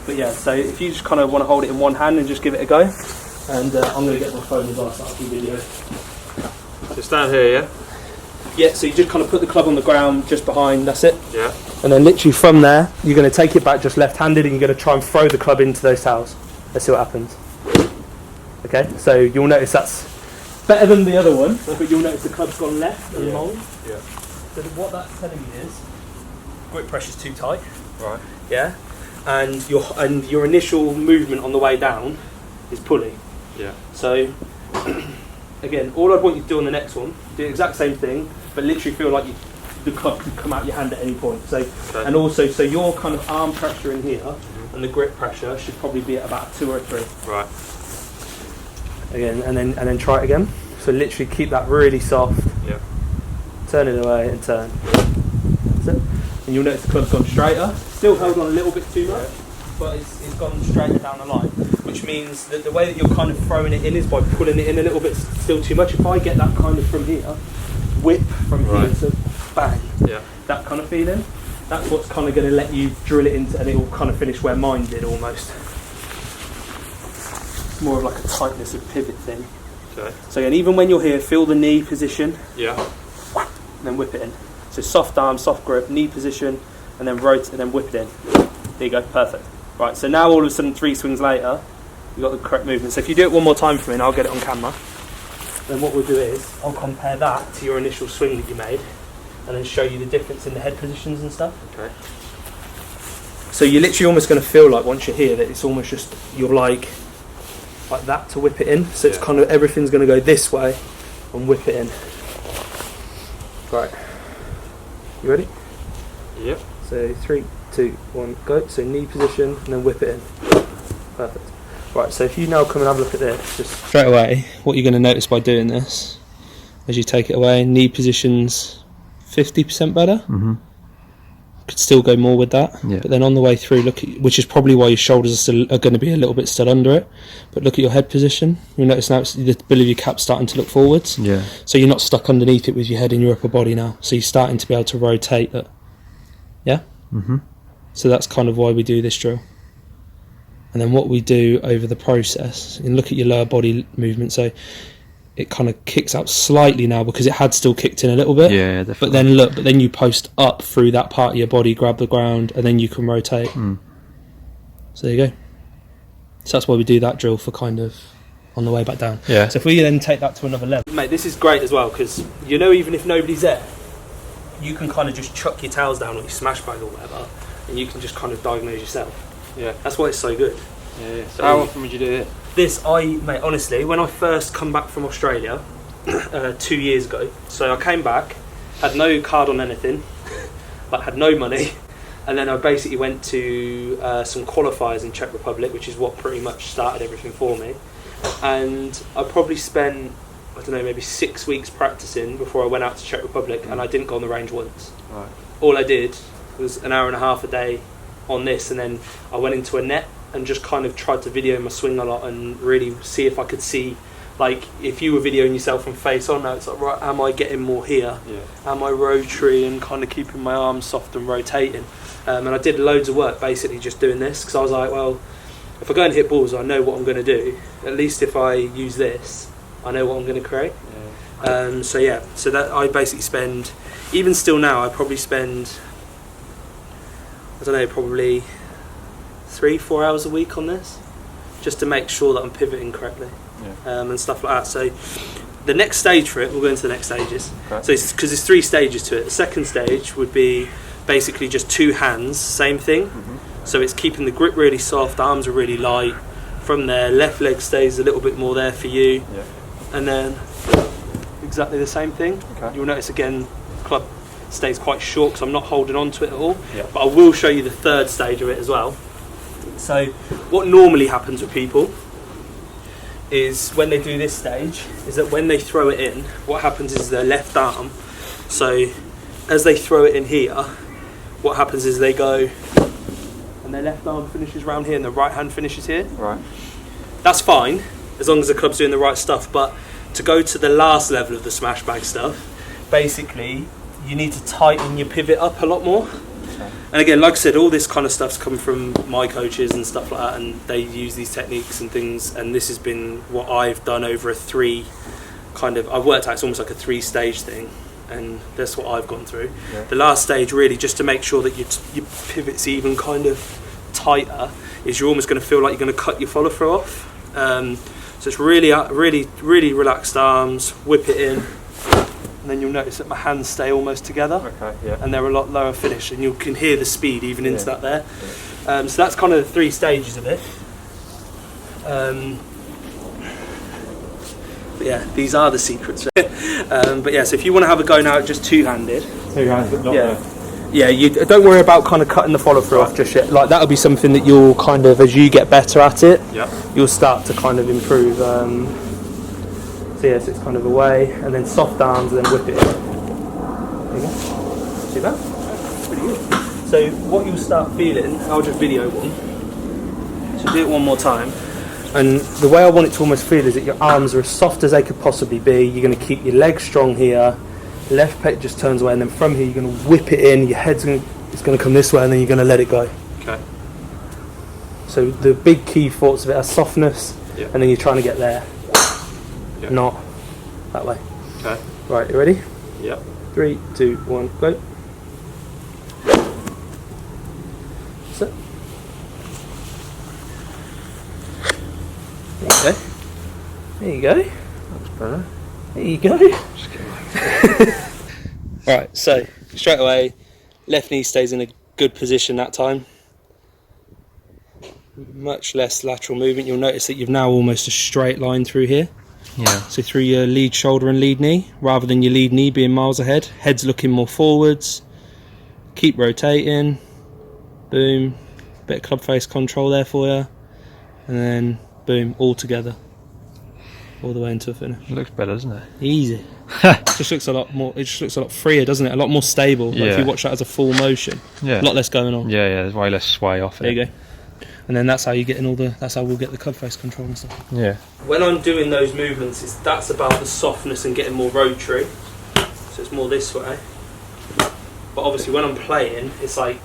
But yeah, so if you just kind of want to hold it in one hand and just give it a go, and I'm going to get my phone as well so I can video. So stand here, yeah? Yeah, so you just kind of put the club on the ground just behind, that's it. Yeah. And then literally from there, you're going to take it back just left-handed and you're going to try and throw the club into those towels. Let's see what happens. Okay, so you'll notice that's better than the other one, but you'll notice the club's gone left and long. Yeah. So what that's telling me is grip pressure's too tight. Right. Yeah. And your initial movement on the way down is pulley. Yeah. So again, all I'd want you to do on the next one, do the exact same thing, but literally feel like the club could come out your hand at any point. So and also, so your kind of arm pressure in here and the grip pressure should probably be at about 2 or 3. Right. Again, and then try it again. So literally keep that really soft. Yeah. Turn it away and turn. That's it. And you'll notice the club's gone straighter. Still held on a little bit too much, but it's gone straighter down the line. Which means that the way that you're kind of throwing it in is by pulling it in a little bit still too much. If I get that kind of from here, whip from here to bang, that kind of feeling, that's what's kind of going to let you drill it into, and it will kind of finish where mine did almost. It's more of like a tightness of pivot thing. Okay. So again, even when you're here, feel the knee position. Yeah. And then whip it in. So soft arm, soft grip, knee position, and then rotate, and then whip it in. There you go, perfect. Right, so now all of a sudden 3 swings later, you've got the correct movement. So if you do it one more time for me, and I'll get it on camera, then what we'll do is, I'll compare that to your initial swing that you made, and then show you the difference in the head positions and stuff. Okay. So you're literally almost going to feel like once you're here that it's almost just, you're like that to whip it in. So it's kind of, everything's going to go this way and whip it in. Right. You ready? Yep. So 3, 2, 1, go. So knee position and then whip it in. Perfect. Right, so if you now come and have a look at this, just straight away, what you're going to notice by doing this, as you take it away, knee position's 50% better. Mm-hmm. Could still go more with that, but then on the way through, look at, which is probably why your shoulders are going to be a little bit still under it. But look at your head position. You'll notice now the bill of your cap starting to look forwards. Yeah. So you're not stuck underneath it with your head in your upper body now. So you're starting to be able to rotate that. Yeah. Mm-hmm. So that's kind of why we do this drill. And then what we do over the process, and look at your lower body movement. So it kind of kicks out slightly now because it had still kicked in a little bit. Yeah, definitely. But then look, you post up through that part of your body, grab the ground, and then you can rotate. Mm. So there you go. So that's why we do that drill for kind of on the way back down. Yeah. So if we then take that to another level. Mate, this is great as well because, you know, even if nobody's there, you can kind of just chuck your towels down or your smash bag or whatever, and you can just kind of diagnose yourself. Yeah. That's why it's so good. Yeah. So how often would you do it? Mate, honestly, when I first come back from Australia 2 years ago, so I came back, had no card on anything, like had no money, and then I basically went to some qualifiers in Czech Republic, which is what pretty much started everything for me. And I probably spent, I don't know, maybe 6 weeks practicing before I went out to Czech Republic, and I didn't go on the range once. Right. All I did was an hour and a half a day on this, and then I went into a net and just kind of tried to video my swing a lot and really see if I could see, like, if you were videoing yourself from face on, now it's like, right, am I getting more here? Yeah. Am I rotary and kind of keeping my arms soft and rotating? And I did loads of work basically just doing this because I was like, well, if I go and hit balls, I know what I'm going to do. At least if I use this, I know what I'm going to create. So yeah, so that I basically spend, even still now, I probably spend, I don't know, probably 3-4 hours a week on this, just to make sure that I'm pivoting correctly, and stuff like that. So the next stage for it, we'll go into the next stages. Okay. So because there's 3 stages to it. The second stage would be basically just 2 hands, same thing. So it's keeping the grip really soft, arms are really light. From there, left leg stays a little bit more there for you, and then exactly the same thing. Okay. You'll notice again, club stays quite short because I'm not holding on to it at all. But I will show you the third stage of it as well. So what normally happens with people is when they do this stage, is that when they throw it in, what happens is their left arm, so as they throw it in here, what happens is they go, and their left arm finishes round here and the right hand finishes here. Right. That's fine, as long as the club's doing the right stuff, but to go to the last level of the smash bag stuff, basically you need to tighten your pivot up a lot more. And again, like I said, all this kind of stuff's come from my coaches and stuff like that, and they use these techniques and things, and this has been what I've done over a 3 kind of, I've worked out it's almost like a 3-stage thing, and that's what I've gone through. The last stage, really, just to make sure that your pivot's even kind of tighter, is you're almost going to feel like you're going to cut your follow through off. So it's really relaxed arms, whip it in, and then you'll notice that my hands stay almost together, and they're a lot lower finish, and you can hear the speed even into that there. So that's kind of the 3 stages of it. But yeah, these are the secrets. But yeah, so if you want to have a go now, just 2-handed. 2-handed, but not Yeah, you don't worry about kind of cutting the follow through off just yet. Like that'll be something that you'll kind of, as you get better at it, you'll start to kind of improve. So yes, it's kind of away, and then soft arms, and then whip it in. There you go. See that? Pretty good. So what you'll start feeling, I'll just video one. So do it one more time. And the way I want it to almost feel is that your arms are as soft as they could possibly be. You're going to keep your legs strong here. Left pec just turns away, and then from here you're going to whip it in. Your head's going to come this way, and then you're going to let it go. Okay. So the big key thoughts of it are softness, and then you're trying to get there. Not that way. Okay. Right, you ready? Yep. 3, 2, 1, go. Sit. Okay. There you go. That's better. There you go. Right, so straight away, left knee stays in a good position that time. Much less lateral movement. You'll notice that you've now almost a straight line through here. So through your lead shoulder and lead knee, rather than your lead knee being miles ahead. Head's looking more forwards. Keep rotating. Boom. Bit of club face control there for you. And then boom, all together. All the way into a finish. It looks better, doesn't it? Easy. It just looks a lot more. It just looks a lot freer, doesn't it? A lot more stable. Like if you watch that as a full motion, a lot less going on. Yeah, there's way less sway off it. There you go. And then that's how you get in all the. That's how we'll get the club face control and stuff. Yeah. When I'm doing those movements, that's about the softness and getting more rotary. So it's more this way. But obviously, when I'm playing, it's like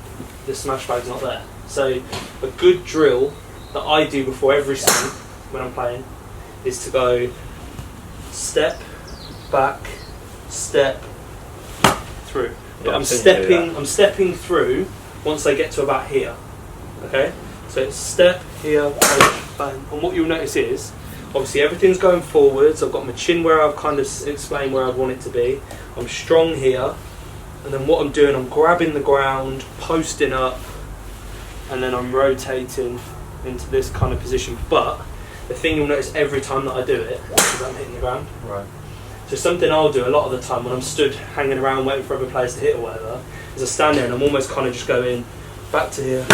the smash bag's not there. So a good drill that I do before every swing when I'm playing is to go step, back, step, through. But I'm stepping through once I get to about here. Okay? So it's step, here, bang, bang. And what you'll notice is, obviously everything's going forwards. I've got my chin where I've kind of explained where I'd want it to be. I'm strong here. And then what I'm doing, I'm grabbing the ground, posting up, and then I'm rotating into this kind of position. But the thing you'll notice every time that I do it is I'm hitting the ground. Right. So something I'll do a lot of the time when I'm stood hanging around waiting for other players to hit or whatever, is I stand there and I'm almost kind of just going back to here,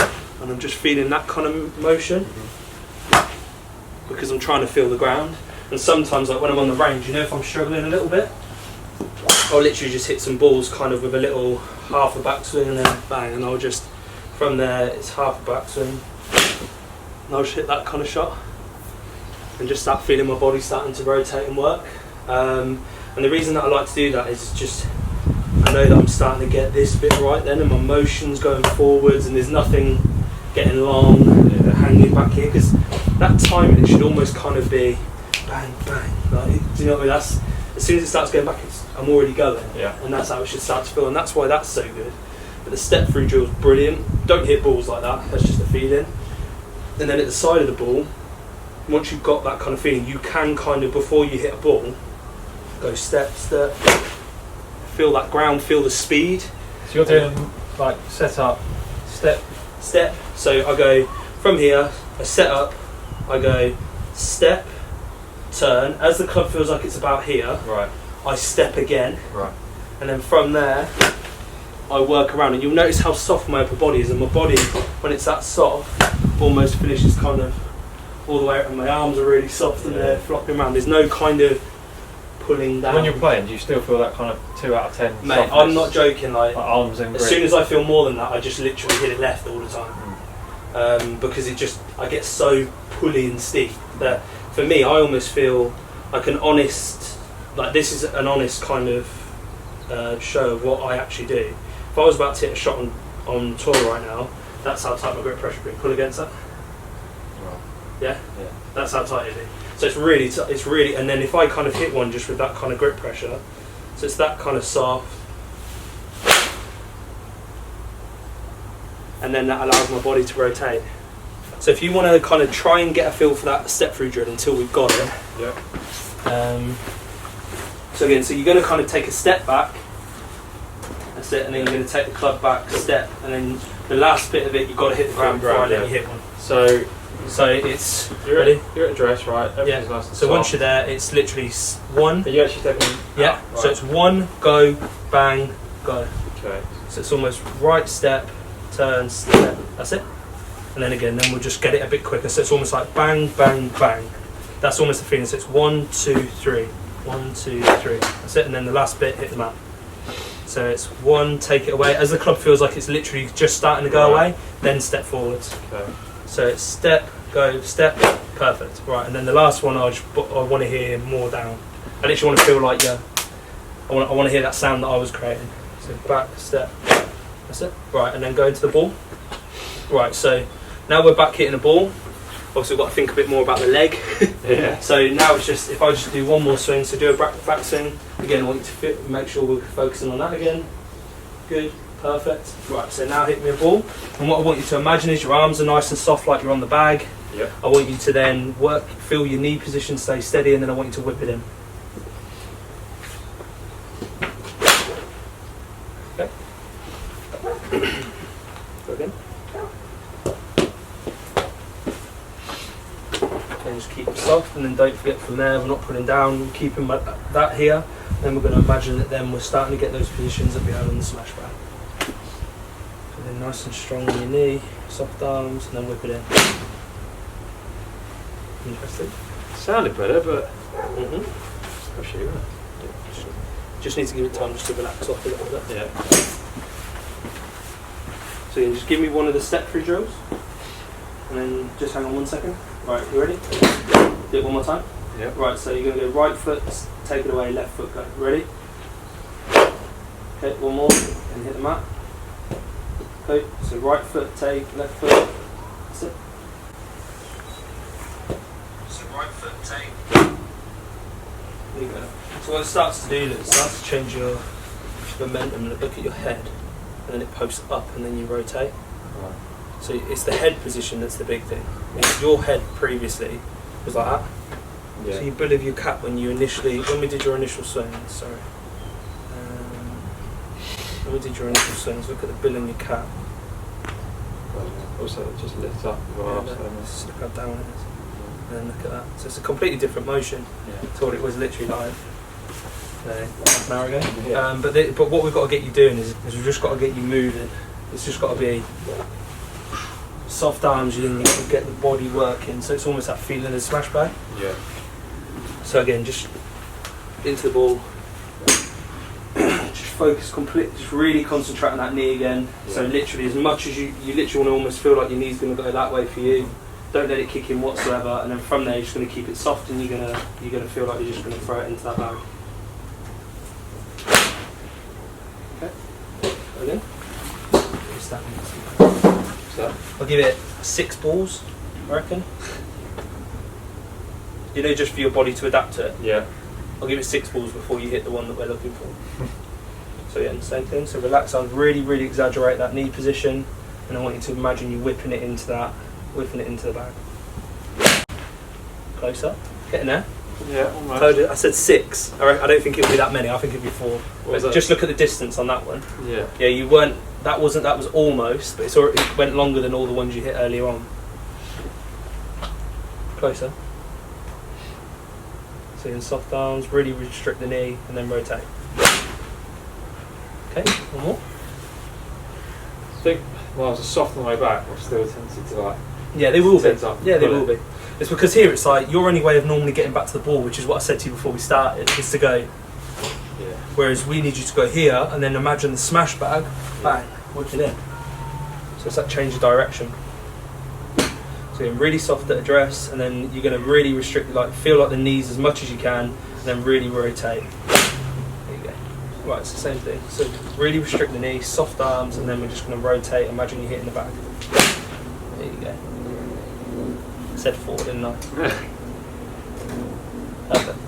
and I'm just feeling that kind of motion because I'm trying to feel the ground. And sometimes, like when I'm on the range, you know, if I'm struggling a little bit, I'll literally just hit some balls kind of with a little half a backswing and then bang, and I'll just, from there, it's half a backswing, and I'll just hit that kind of shot and just start feeling my body starting to rotate and work. And the reason that I like to do that is just, I know that I'm starting to get this bit right then, and my motion's going forwards, and there's nothing getting long, hanging back here, because that timing, it should almost kind of be bang, bang. Like, do you know what I mean? as soon as it starts going back, I'm already going. Yeah. And that's how it should start to feel, and that's why that's so good. But the step through drill is brilliant. Don't hit balls like that, that's just a feeling. And then at the side of the ball, once you've got that kind of feeling, you can kind of, before you hit a ball, go step, step, feel that ground, feel the speed. So you're doing like set up, step. Step. So I go from here, I set up, I go step, turn. As the club feels like it's about here, Right. I step again. Right. And then from there, I work around. And you'll notice how soft my upper body is. And my body, when it's that soft, almost finishes kind of all the way up. And my arms are really soft and they're flopping around. There's no kind of pulling down. When you're playing, do you still feel that kind of 2 out of 10 Mate, softness? I'm not joking. Like arms and grip? as soon as I feel more than that, I just literally hit it left all the time. Because I get so pulley and steep that for me, I almost feel like an honest, like this is an honest kind of show of what I actually do. If I was about to hit a shot on tour right now, that's how tight my grip pressure would be. Pull against that. Right. Yeah? Yeah. That's how tight it'd be. So it's really, and then if I kind of hit one just with that kind of grip pressure, so it's that kind of soft, and then that allows my body to rotate. So if you want to kind of try and get a feel for that step through drill until we've got it. Yeah. So again, so you're going to kind of take a step back, that's it, and then you're going to take the club back, step, and then the last bit of it, you've got to hit the ground before I let you hit one. So It's, you're ready? You're at address, right? Yeah. Nice and So soft. once you're there, it's literally one. Are you actually taking? Yeah. Right. So it's one, go, bang, go. Okay. So it's almost right step, turn, step. That's it. And then again, then we'll just get it a bit quicker. So it's almost like bang, bang, bang. That's almost the feeling. So it's 1, 2, 3. 1, 2, 3. That's it. And then the last bit, hit the mat. So it's one, take it away. As the club feels like it's literally just starting to go away, then step forwards. Okay. So it's step, go, step, perfect. Right, and then the last one, I want to hear more down. I literally want to feel like, I want to hear that sound that I was creating. So back, step, that's it. Right, and then go into the ball. Right, so now we're back hitting the ball. Obviously we've got to think a bit more about the leg. Yeah. So now it's just, if I just do one more swing, so do a back swing. Again, I want you to make sure we're focusing on that again. Good, perfect. Right, so now hit me a ball. And what I want you to imagine is your arms are nice and soft like you're on the bag. Yep. I want you to then feel your knee position, stay steady, and then I want you to whip it in. Okay. Go again. And just keep it soft, and then don't forget from there, we're not pulling down, we're keeping that here. Then we're going to imagine that then we're starting to get those positions that we had on the smash bag. So then nice and strong on your knee, soft arms, and then whip it in. Interesting. Sounded better, but Mm-hmm. I'm sure. Just need to give it time just to relax off a little bit. Yeah. So you can just give me one of the step through drills, and then just hang on 1 second. Right, you ready? Do it one more time. Yeah. Right, so you're going to go right foot, take it away, left foot, go. Ready? Okay, one more, and hit the mat. Okay, so right foot, take, left foot. That's it. So right foot, take. There you go. So what it starts to do is it starts to change your momentum. Look at your head, and then it posts up, and then you rotate. Right. So it's the head position that's the big thing. Your head previously was like that. Yeah. So you bill of your cap when we did your initial swings, sorry. When we did your initial swings, look at the bill in your cap. Also, it just lifts up as well. So Look how down it is. And then look at that. So it's a completely different motion to what it was literally like half an hour ago. Yeah. But what we've got to get you doing is we've just got to get you moving. It's just got to be soft arms, and you've got to get the body working. So it's almost that feeling of smash bag. Yeah. So again, just into the ball. Just focus completely, just really concentrate on that knee again. Yeah. So literally, as much as you literally want to almost feel like your knee's going to go that way for you. Don't let it kick in whatsoever, and then from there you're just going to keep it soft, and you're going to feel like you're just going to throw it into that bag. Okay. Again. So I'll give it 6 balls, I reckon. You know, just for your body to adapt to it. yeah. I'll give it 6 balls before you hit the one that we're looking for. So yeah, same thing. So relax arms, really, really exaggerate that knee position, and I want you to imagine you whipping it into the bag. Close up, getting there. Yeah, almost. I said 6. I don't think it'll be that many. I think it'll be 4. But just look at the distance on that one. Yeah. Yeah, you weren't. That was almost, but it went longer than all the ones you hit earlier on. Closer. So in soft arms, really restrict the knee, and then rotate. Okay, one more. I think when I was soft on my back, I still tempted to like. Yeah, they will be. Yeah, they will be. It's because here it's like your only way of normally getting back to the ball, which is what I said to you before we started, is to go. Yeah. Whereas we need you to go here and then imagine the smash bag, bang, whip it in. So it's that change of direction. So you're really soft at address, and then you're going to really restrict, like feel like the knees as much as you can, and then really rotate. There you go. Right, it's the same thing. So really restrict the knee, soft arms, and then we're just going to rotate. Imagine you're hitting the bag. There you go. I said 4, didn't I? Perfect.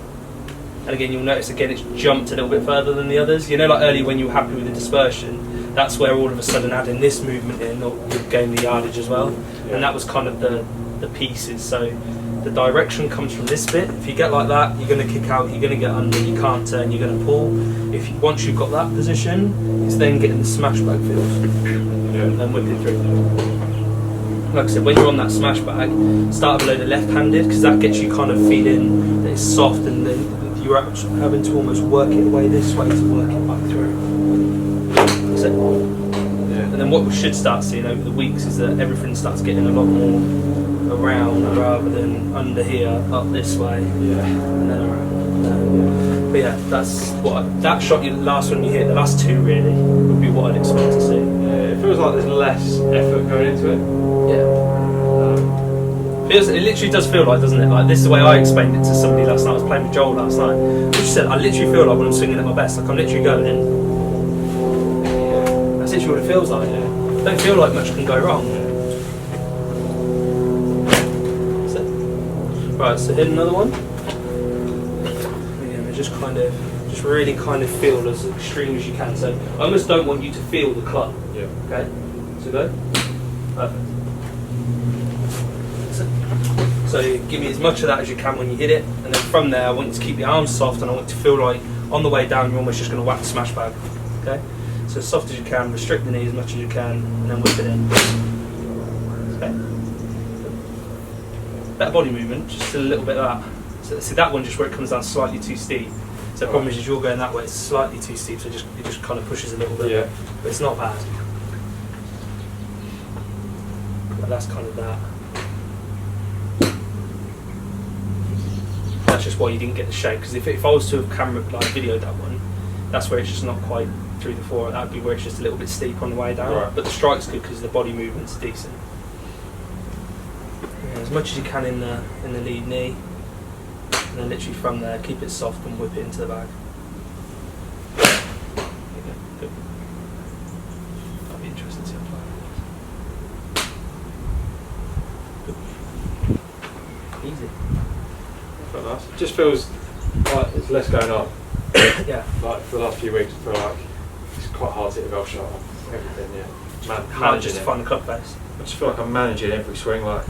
And again, you'll notice again it's jumped a little bit further than the others. You know, like earlier when you were happy with the dispersion, that's where all of a sudden adding this movement in, you've gained the yardage as well. Yeah. And that was kind of the pieces. So the direction comes from this bit. If you get like that, you're going to kick out, you're going to get under, you can't turn, you're going to pull. Once you've got that position, it's then getting the smash bag feels. Yeah. And then whip it through. Like I said, when you're on that smash bag, start with a load of left-handed, because that gets you kind of feeling that it's soft, and then you're having to almost work it away this way to work it back through. That's it. Yeah. And then what we should start seeing over the weeks is that everything starts getting a lot more around rather than under here, up this way, and then around. But yeah, that's that shot. Last one you hit, the last 2 really would be what I'd expect to see. Yeah, it feels like there's less effort going into it. It literally does feel like, doesn't it? Like this is the way I explained it to somebody last night. I was playing with Joel last night. Which said, I literally feel like when I'm swinging at my best, like I'm literally going in. Yeah. That's literally what it feels like. I don't feel like much can go wrong. That's it. Right, so hit another one. Again, just really kind of feel as extreme as you can. So I almost don't want you to feel the club. Yeah. Okay. So go. Perfect. So give me as much of that as you can when you hit it, and then from there I want you to keep your arms soft, and I want you to feel like on the way down you're almost just going to whack the smash bag. Okay? So as soft as you can, restrict the knee as much as you can, and then whip it in. Okay? Better body movement, just a little bit of that. So see that one just where it comes down slightly too steep. So the problem is you're going that way, it's slightly too steep, so it just kind of pushes a little bit. Yeah. But it's not bad. But that's kind of that. That's just why you didn't get the shape, because if I was to have camera videoed that one, that's where it's just not quite through the floor. That would be where it's just a little bit steep on the way down. Right. But the strike's good because the body movement's decent. Yeah, as much as you can in the lead knee, and then literally from there, keep it soft and whip it into the bag. Good. That'd be interesting to see how far it goes. Easy. Quite nice. It just feels like there's less going on. Yeah. Like for the last few weeks, I feel like it's quite hard to hit a golf shot on everything. Yeah. Hard just to find the club face. I just feel like I'm managing every swing. Like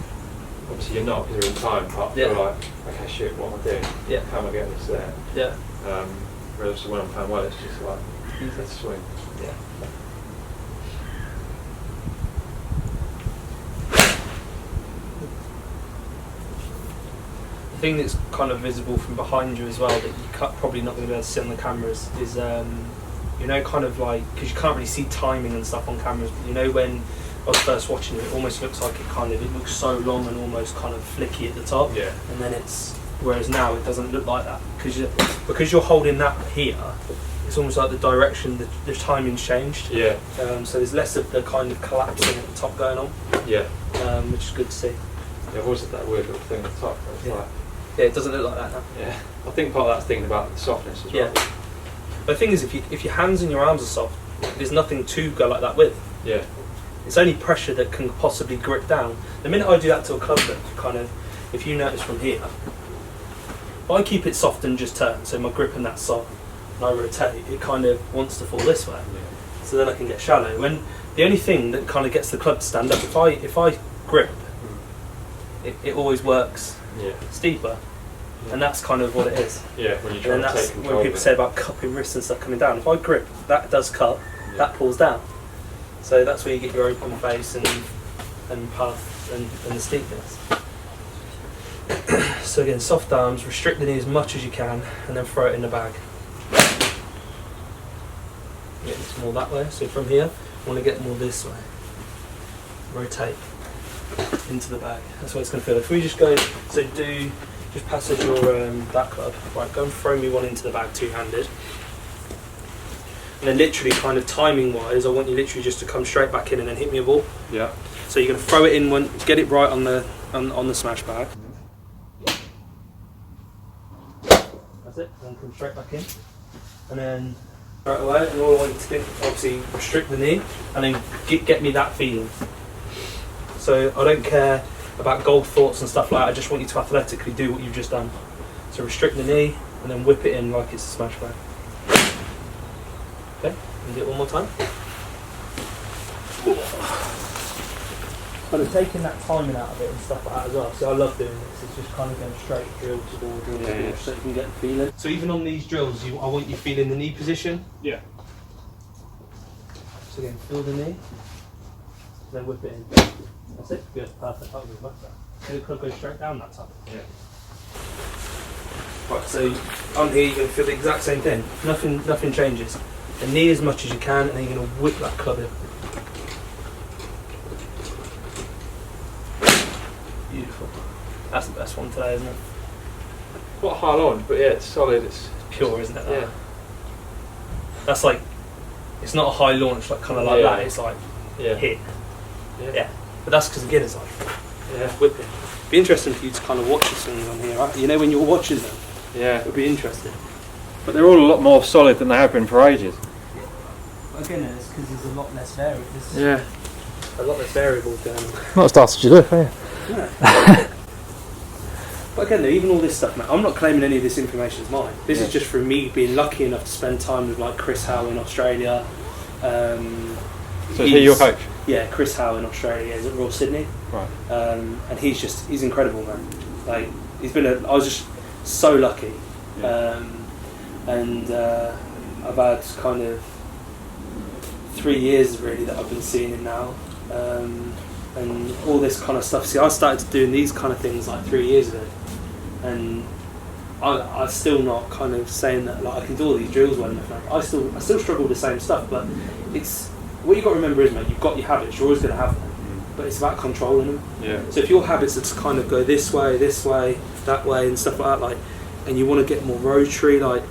obviously you're not because you're in time, but I feel like okay, shit, what am I doing? Yeah. How am I getting this there? Yeah. Whereas when I'm playing well, it's just like let's swing. Yeah. The thing that's kind of visible from behind you as well that you're probably not going to be able to see on the cameras is, you know, kind of like, because you can't really see timing and stuff on cameras, but you know when I was first watching it, it almost looks like it looks so long and almost kind of flicky at the top. Yeah. And then whereas now it doesn't look like that, because you're holding that here, it's almost like the direction, the timing's changed. Yeah. So there's less of the kind of collapsing at the top going on. Yeah. Which is good to see. Yeah, I've always had that weird little thing at the top. Yeah, it doesn't look like that now. Yeah, I think part of that's thinking about the softness as well. Yeah. But the thing is, if your hands and your arms are soft, there's nothing to go like that with. Yeah. It's only pressure that can possibly grip down. The minute I do that to a club grip, kind of, if you notice from here, If I keep it soft and just turn, so my grip and that's soft, and I rotate, it kind of wants to fall this way. Yeah. So then I can get shallow. When the only thing that kind of gets the club to stand up, if I grip, it always works steeper. Yeah. And that's kind of what it is. Yeah, when you try to take control. When people say about cupping wrists and stuff coming down, if I grip, that does cup, that pulls down. So that's where you get your open face and path and the steepness. So again, soft arms, restrict the knee as much as you can, and then throw it in the bag. Get this more that way. So from here, I want to get more this way. Rotate into the bag. That's what it's going to feel. If we just go, so just passage your back club. Right, go and throw me one into the bag two-handed. And then literally, kind of timing-wise, I want you literally just to come straight back in and then hit me a ball. Yeah. So you're going to throw it in, get it right on the smash bag. That's it. And then come straight back in. And then right away. And all I want you to do, obviously, restrict the knee, and then get me that feeling. So I don't care about goal thoughts and stuff like that. I just want you to athletically do what you've just done. So restrict the knee, and then whip it in like it's a smash bag. Okay, and do it one more time. Kind of taking that timing out of it and stuff like that as well. So I love doing this. It's just kind of going straight drill to ball, drill to ball, so you can get the feeling. So even on these drills, I want you feeling the knee position. Yeah. So again, feel the knee, then whip it in. That's it. Good, perfect. That was much better. So the club goes straight down that time. Yeah. Right, so on here you're going to feel the exact same thing. Nothing changes. The knee as much as you can, and then you're going to whip that club in. Beautiful. That's the best one today, isn't it? Quite high launch, but yeah, it's solid. It's pure, isn't it? That? Yeah. That's like, it's not a high launch, like kind of like that. It's like hit. Yeah. But that's because again, it's like whipping. It'd be interesting for you to kind of watch the swings on here, right? You know, when you're watching them. Yeah. It would be interesting. But they're all a lot more solid than they have been for ages. Again, it's because there's a lot less variables. Yeah. A lot less variables going on. Not as fast as you do, yeah. Yeah. But again, even all this stuff, mate, I'm not claiming any of this information is mine. This is just from me being lucky enough to spend time with like Chris Howe in Australia. So is he your coach? Yeah, Chris Howe in Australia. He's at Royal Sydney. Right. And he's incredible, man. Like I was just so lucky. Yeah. I've had kind of 3 years really that I've been seeing him now, and all this kind of stuff. See, I started doing these kind of things like 3 years ago, and I'm still not kind of saying that like I can do all these drills well enough. I still struggle with the same stuff, but it's what you've got to remember is, mate, you've got your habits. You're always going to have them, but it's about controlling them. Yeah. So if your habits are to kind of go this way, that way, and stuff like that, like, and you want to get more rotary, like,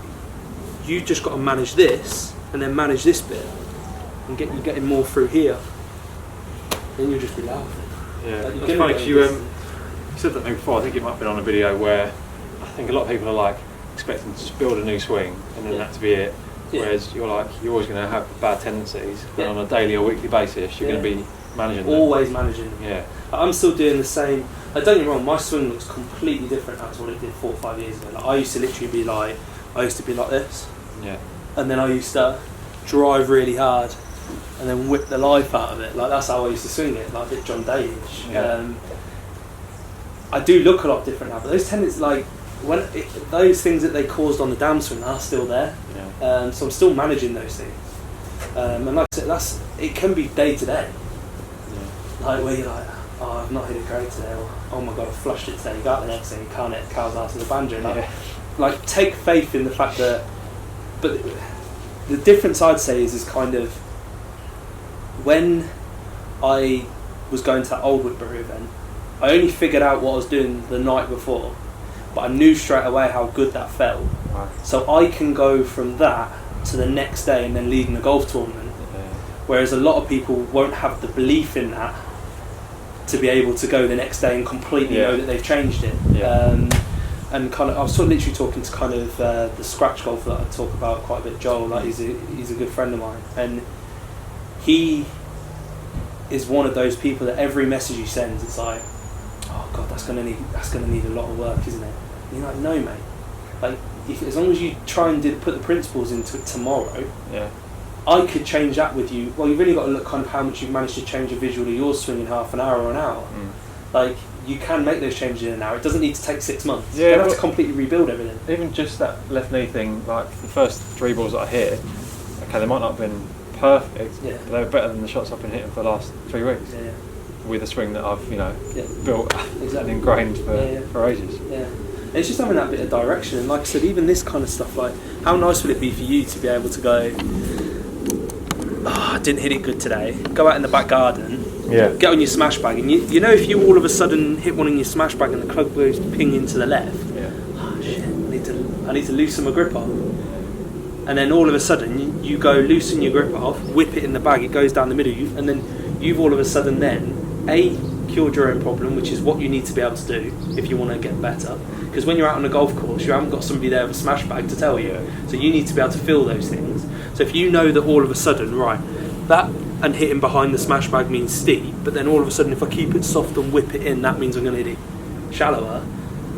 you just got to manage this and then manage this bit and getting more through here. Then you'll just be laughing. Yeah, like, that's funny because you said that before. I think it might have been on a video where I think a lot of people are like expecting to just build a new swing and then that to be it. Whereas you're always going to have bad tendencies, and on a daily or weekly basis you're going to be managing them. Always managing them. Yeah. I'm still doing the same. Don't get me wrong, my swing looks completely different now to what it did 4 or 5 years ago. Like, I used to be like this. Yeah. And then I used to drive really hard and then whip the life out of it. Like, that's how I used to swing it, like a bit John Day-ish. Yeah. I do look a lot different now, but those tendencies, like, those things that they caused on the downswing are still there. Yeah. So I'm still managing those things. And like I said, it can be day to day. Yeah. Like where you're like, oh, I've not hit it great today, or oh my god, I flushed it today. You go out the next day, you can't hit Carl's ass with a banjo. Like take faith in the fact that. But the difference I'd say is kind of when I was going to that old Whitbury event, I only figured out what I was doing the night before, but I knew straight away how good that felt. Right. So I can go from that to the next day and then leading a golf tournament, whereas a lot of people won't have the belief in that to be able to go the next day and completely know that they've changed it. Yeah. And kind of, I was literally talking to kind of the scratch golfer that I talk about quite a bit, Joel. Like he's a good friend of mine, and he is one of those people that every message he sends, it's like, oh god, that's gonna need a lot of work, isn't it? And you're like, no, mate, Like, as long as you try and put the principles into it tomorrow, yeah. I could change that with you. Well, you've really got to look kind of how much you've managed to change a visual of your swing in half an hour or an hour. Like, you can make those changes in an hour. It doesn't need to take 6 months. Yeah, you don't have to completely rebuild everything. Even just that left knee thing, like the first 3 balls that I hit, okay, they might not have been perfect, but they were better than the shots I've been hitting for the last 3 weeks. Yeah. With a swing that I've, built and ingrained for ages. Yeah. And it's just having that bit of direction. And like I said, even this kind of stuff, like, how nice would it be for you to be able to go, I didn't hit it good today, go out in the back garden, get on your smash bag, and you know if you all of a sudden hit one in your smash bag and the club goes ping into the left, oh shit, I need to loosen my grip off. And then all of a sudden you go loosen your grip off, whip it in the bag, it goes down the middle, and then you've all of a sudden then cured your own problem, which is what you need to be able to do if you want to get better. Because when you're out on a golf course, you haven't got somebody there with a smash bag to tell you. So you need to be able to feel those things. So if you know that all of a sudden, right, that and hitting behind the smash bag means steep, but then all of a sudden if I keep it soft and whip it in, that means I'm going to hit it shallower.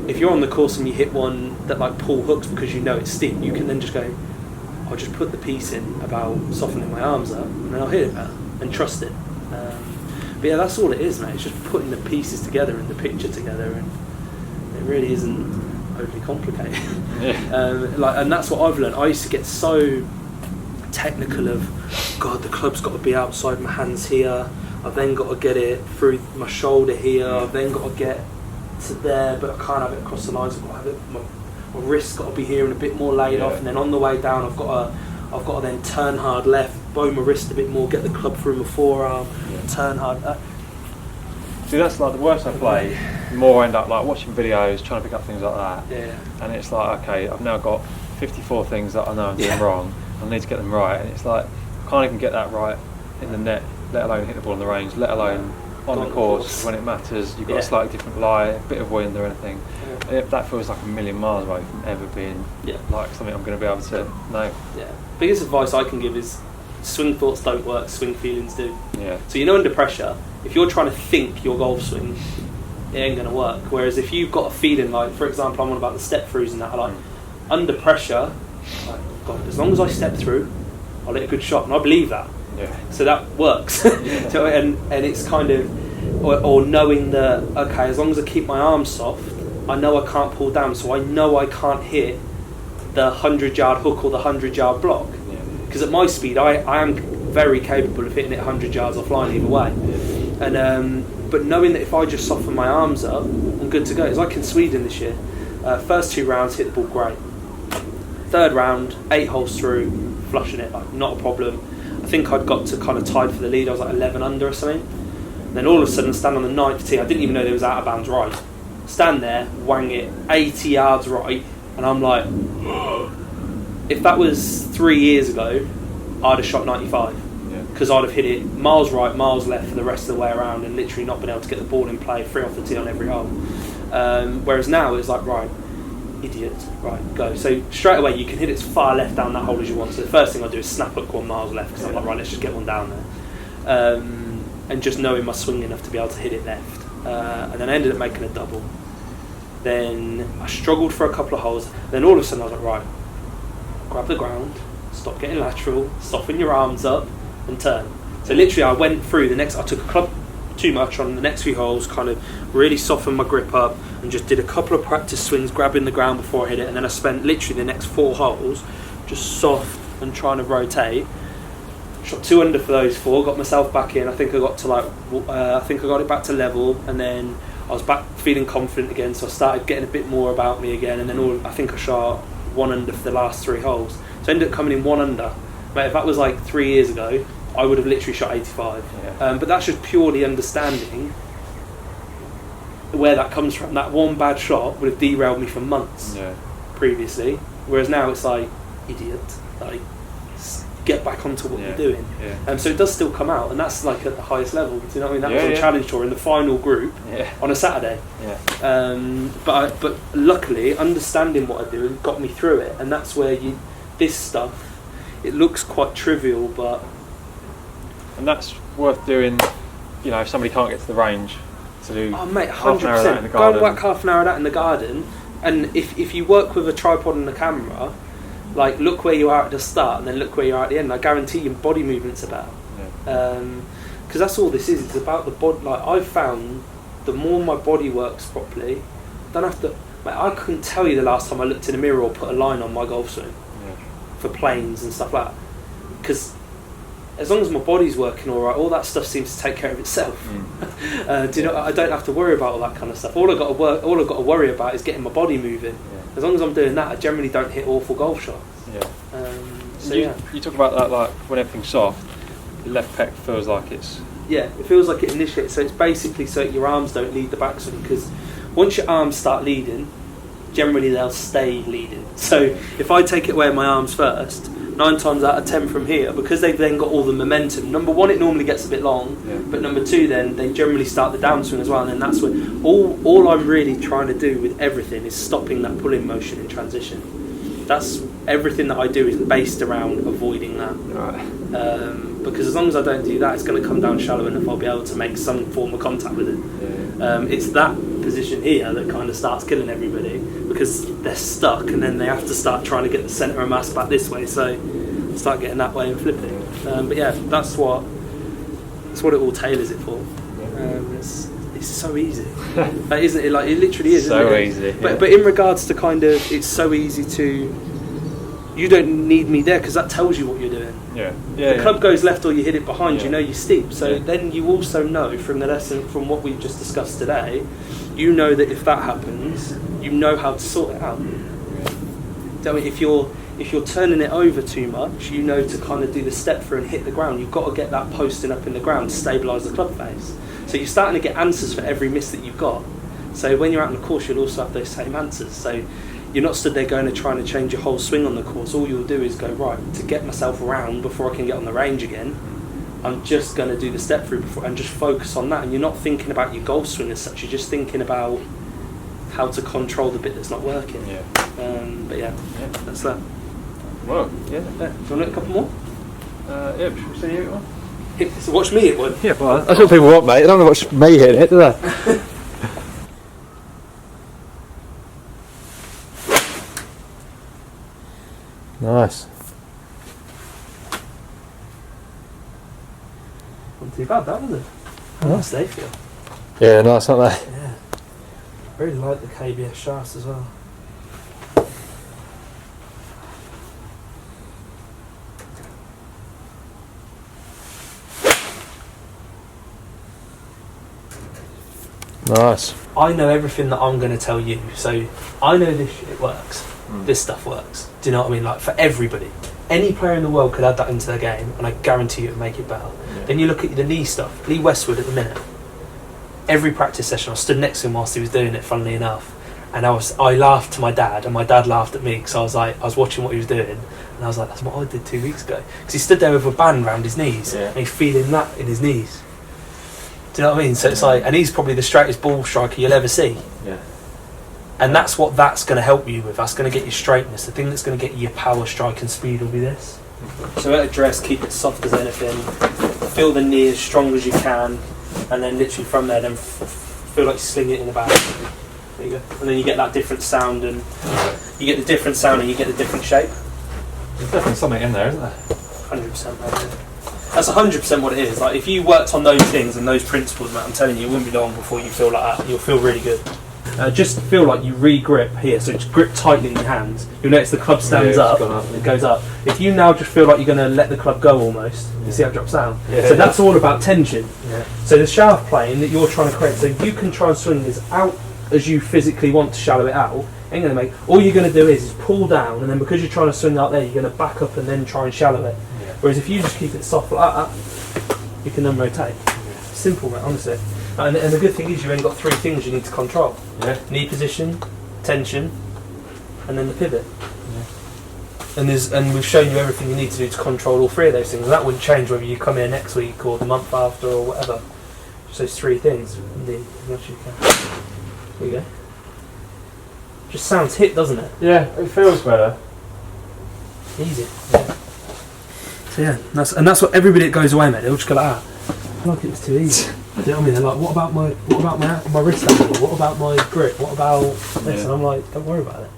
If you're on the course and you hit one that like pull hooks because you know it's steep, you can then just go, I'll just put the piece in about softening my arms up and then I'll hit it better and trust it. But yeah, that's all it is, mate. It's just putting the pieces together and the picture together, and it really isn't overly complicated. And that's what I've learned. I used to get so technical of, God, the club's got to be outside my hands here. I've then got to get it through my shoulder here. I've then got to get to there, but I can't have it across the lines. I've got to have it. My wrist's got to be here and a bit more laid off, and then on the way down, I've got to then turn hard left, bow my wrist a bit more, get the club through my forearm, turn hard. See, that's like the worse I play, the more I end up like watching videos, trying to pick up things like that. Yeah. And it's like, okay, I've now got 54 things that I know I'm doing wrong. I need to get them right, and it's like I can't even get that right in the net, let alone hit the ball on the range, let alone on the course when it matters. You've got a slightly different lie, a bit of wind or anything. That feels like a million miles away from ever being like something I'm going to be able to know. Yeah. Biggest advice I can give is swing thoughts don't work, swing feelings do. Yeah. So under pressure, if you're trying to think your golf swing, it ain't going to work. Whereas if you've got a feeling, like for example, I'm on about the step throughs and that, I like under pressure, like, God, as long as I step through, I'll hit a good shot, and I believe that. Yeah. So that works. So, and it's kind of, or knowing that, okay, as long as I keep my arms soft, I know I can't pull down, so I know I can't hit the 100-yard hook or the 100-yard block. Because at my speed, I am very capable of hitting it 100 yards offline either way. And but knowing that if I just soften my arms up, I'm good to go. It's like in Sweden this year. First 2 rounds, hit the ball great. Third round, 8 holes through, flushing it, like not a problem. I think I'd got to kind of tied for the lead. I was like 11 under or something. And then all of a sudden, I stand on the 9th tee. I didn't even know there was out of bounds right. Stand there, wang it 80 yards right, and I'm like, if that was 3 years ago, I'd have shot 95 because I'd have hit it miles right, miles left for the rest of the way around and literally not been able to get the ball in play 3 off the tee on every hole. Whereas now it's like, right, idiot, right, go. So straight away you can hit it as far left down that hole as you want. So the first thing I do is snap hook 1 miles left because I'm like, right, let's just get one down there. And just knowing my swing enough to be able to hit it left. And then I ended up making a double. Then I struggled for a couple of holes. Then all of a sudden I was like, right, grab the ground, stop getting lateral, soften your arms up and turn. So literally I went through the next, I took a club too much on the next few holes, kind of really softened my grip up and just did a couple of practice swings grabbing the ground before I hit it, and then I spent literally the next 4 holes just soft and trying to rotate. Shot 2 under for those 4, got myself back in. I think I got to I got it back to level, and then I was back feeling confident again, so I started getting a bit more about me again, and then I think I shot 1 under for the last 3 holes. So I ended up coming in 1 under. Mate, if that was like 3 years ago, I would have literally shot 85. But that's just purely understanding where that comes from. That one bad shot would have derailed me for months previously, whereas now it's like, idiot, like, get back onto what you're doing. So it does still come out, and that's like at the highest level. Do you know what I mean? That was on Challenge Tour in the final group on a Saturday. But luckily, understanding what I do got me through it, and that's where this stuff, it looks quite trivial, but and that's worth doing. You know, if somebody can't get to the range to do mate, half an hour of that in the go garden. and whack half an hour of that in the garden. And if you work with a tripod and a camera, like look where you are at the start and then look where you are at the end. I guarantee your body movement's about. Because that's all this is. It's about the body. Like I've found, the more my body works properly, I don't have to. Like, I couldn't tell you the last time I looked in the mirror or put a line on my golf swing for planes and stuff like that. Because as long as my body's working all right, all that stuff seems to take care of itself. Do you know? I don't have to worry about all that kind of stuff. All I've got to worry about is getting my body moving. As long as I'm doing that, I generally don't hit awful golf shots. You talk about that, like when everything's soft, your left pec feels like it's. Yeah, it feels like it initiates. So it's basically so your arms don't lead the backswing, because once your arms start leading, generally they'll stay leading. So if I take it away with my arms first, 9 times out of 10 from here, because they've then got all the momentum, number one, it normally gets a bit long, but number two, then they generally start the downswing as well, and then that's when all I'm really trying to do with everything is stopping that pulling motion in transition. That's everything that I do is based around avoiding that. Because as long as I don't do that, it's going to come down shallow enough I'll be able to make some form of contact with it. It's that position here that kind of starts killing everybody, because they're stuck and then they have to start trying to get the centre of mass back this way, so start getting that way and flipping. But yeah, that's what it all tailors it for. It's so easy. Isn't it? Like, it literally is. So isn't it? easy. But in regards to kind of, it's so easy to. You don't need me there because that tells you what you're doing. The club goes left or you hit it behind. You know you're steep. So then you also know from the lesson, from what we've just discussed today, you know that if that happens, you know how to sort it out. So if you're turning it over too much, you know to kind of do the step through and hit the ground. You've got to get that posting up in the ground to stabilise the club face. So you're starting to get answers for every miss that you've got. So when you're out on the course, you'll also have those same answers. So you're not stood there going to trying to change your whole swing on the course. All you'll do is go, right, to get myself around before I can get on the range again, I'm just going to do the step through before and just focus on that. And you're not thinking about your golf swing as such. You're just thinking about how to control the bit that's not working. But that's that. Well, do you want to hit a couple more? Should we see you one? So watch me hit one. Yeah, well, that's what people want, mate. They don't want to watch me hit it, do they? Nice. Not too bad, that was it. How nice they feel. Yeah, nice, aren't they? Yeah. I really like the KBS shafts as well. Nice. I know everything that I'm going to tell you, so I know this shit works. This stuff works. Do you know what I mean? Like, for everybody. Any player in the world could add that into their game, and I guarantee you it would make it better. Then you look at the knee stuff. Lee Westwood at the minute. Every practice session, I stood next to him whilst he was doing it, funnily enough. And I laughed to my dad, and my dad laughed at me, because I was watching what he was doing, and I was like, that's what I did 2 weeks ago. Because he stood there with a band around his knees, and he's feeling that in his knees. Do you know what I mean? So it's like, and he's probably the straightest ball striker you'll ever see. And that's what that's going to help you with. That's going to get you straightness. The thing that's going to get you your power, strike and speed will be this. So at address, keep it soft as anything. Feel the knee as strong as you can. And then literally from there, then feel like you sling it in the back. There you go. And then you get that different sound, and you get the different sound and you get the different shape. There's definitely something in there, isn't there? 100%, man. That's 100% what it is. Like, if you worked on those things and those principles, man, I'm telling you, it wouldn't be long before you feel like that. You'll feel really good. Just feel like you re-grip here, so just grip tightly in your hands. You'll notice the club stands up, and it goes up. If you now just feel like you're going to let the club go almost, you see how it drops down? So that's all about tension. So the shaft plane that you're trying to create, so you can try and swing this out as you physically want to shallow it out. Ain't going to make. All you're going to do is pull down, and then because you're trying to swing out there, you're going to back up and then try and shallow it. Whereas if you just keep it soft like that, you can then rotate. Simple, mate, honestly. And the good thing is you've only got 3 things you need to control. Knee position, tension, and then the pivot. And we've shown you everything you need to do to control all 3 of those things. And that wouldn't change whether you come here next week or the month after or whatever. Just those 3 things. Indeed, as much as you can. There you go. Just sounds hit, doesn't it? Yeah, it feels better. Easy. So yeah, that's what everybody that goes away, mate, they'll just go like that. I like it was too easy. I don't mean, they're like, what about my wrist angle? What about my grip? What about this? And I'm like, don't worry about it.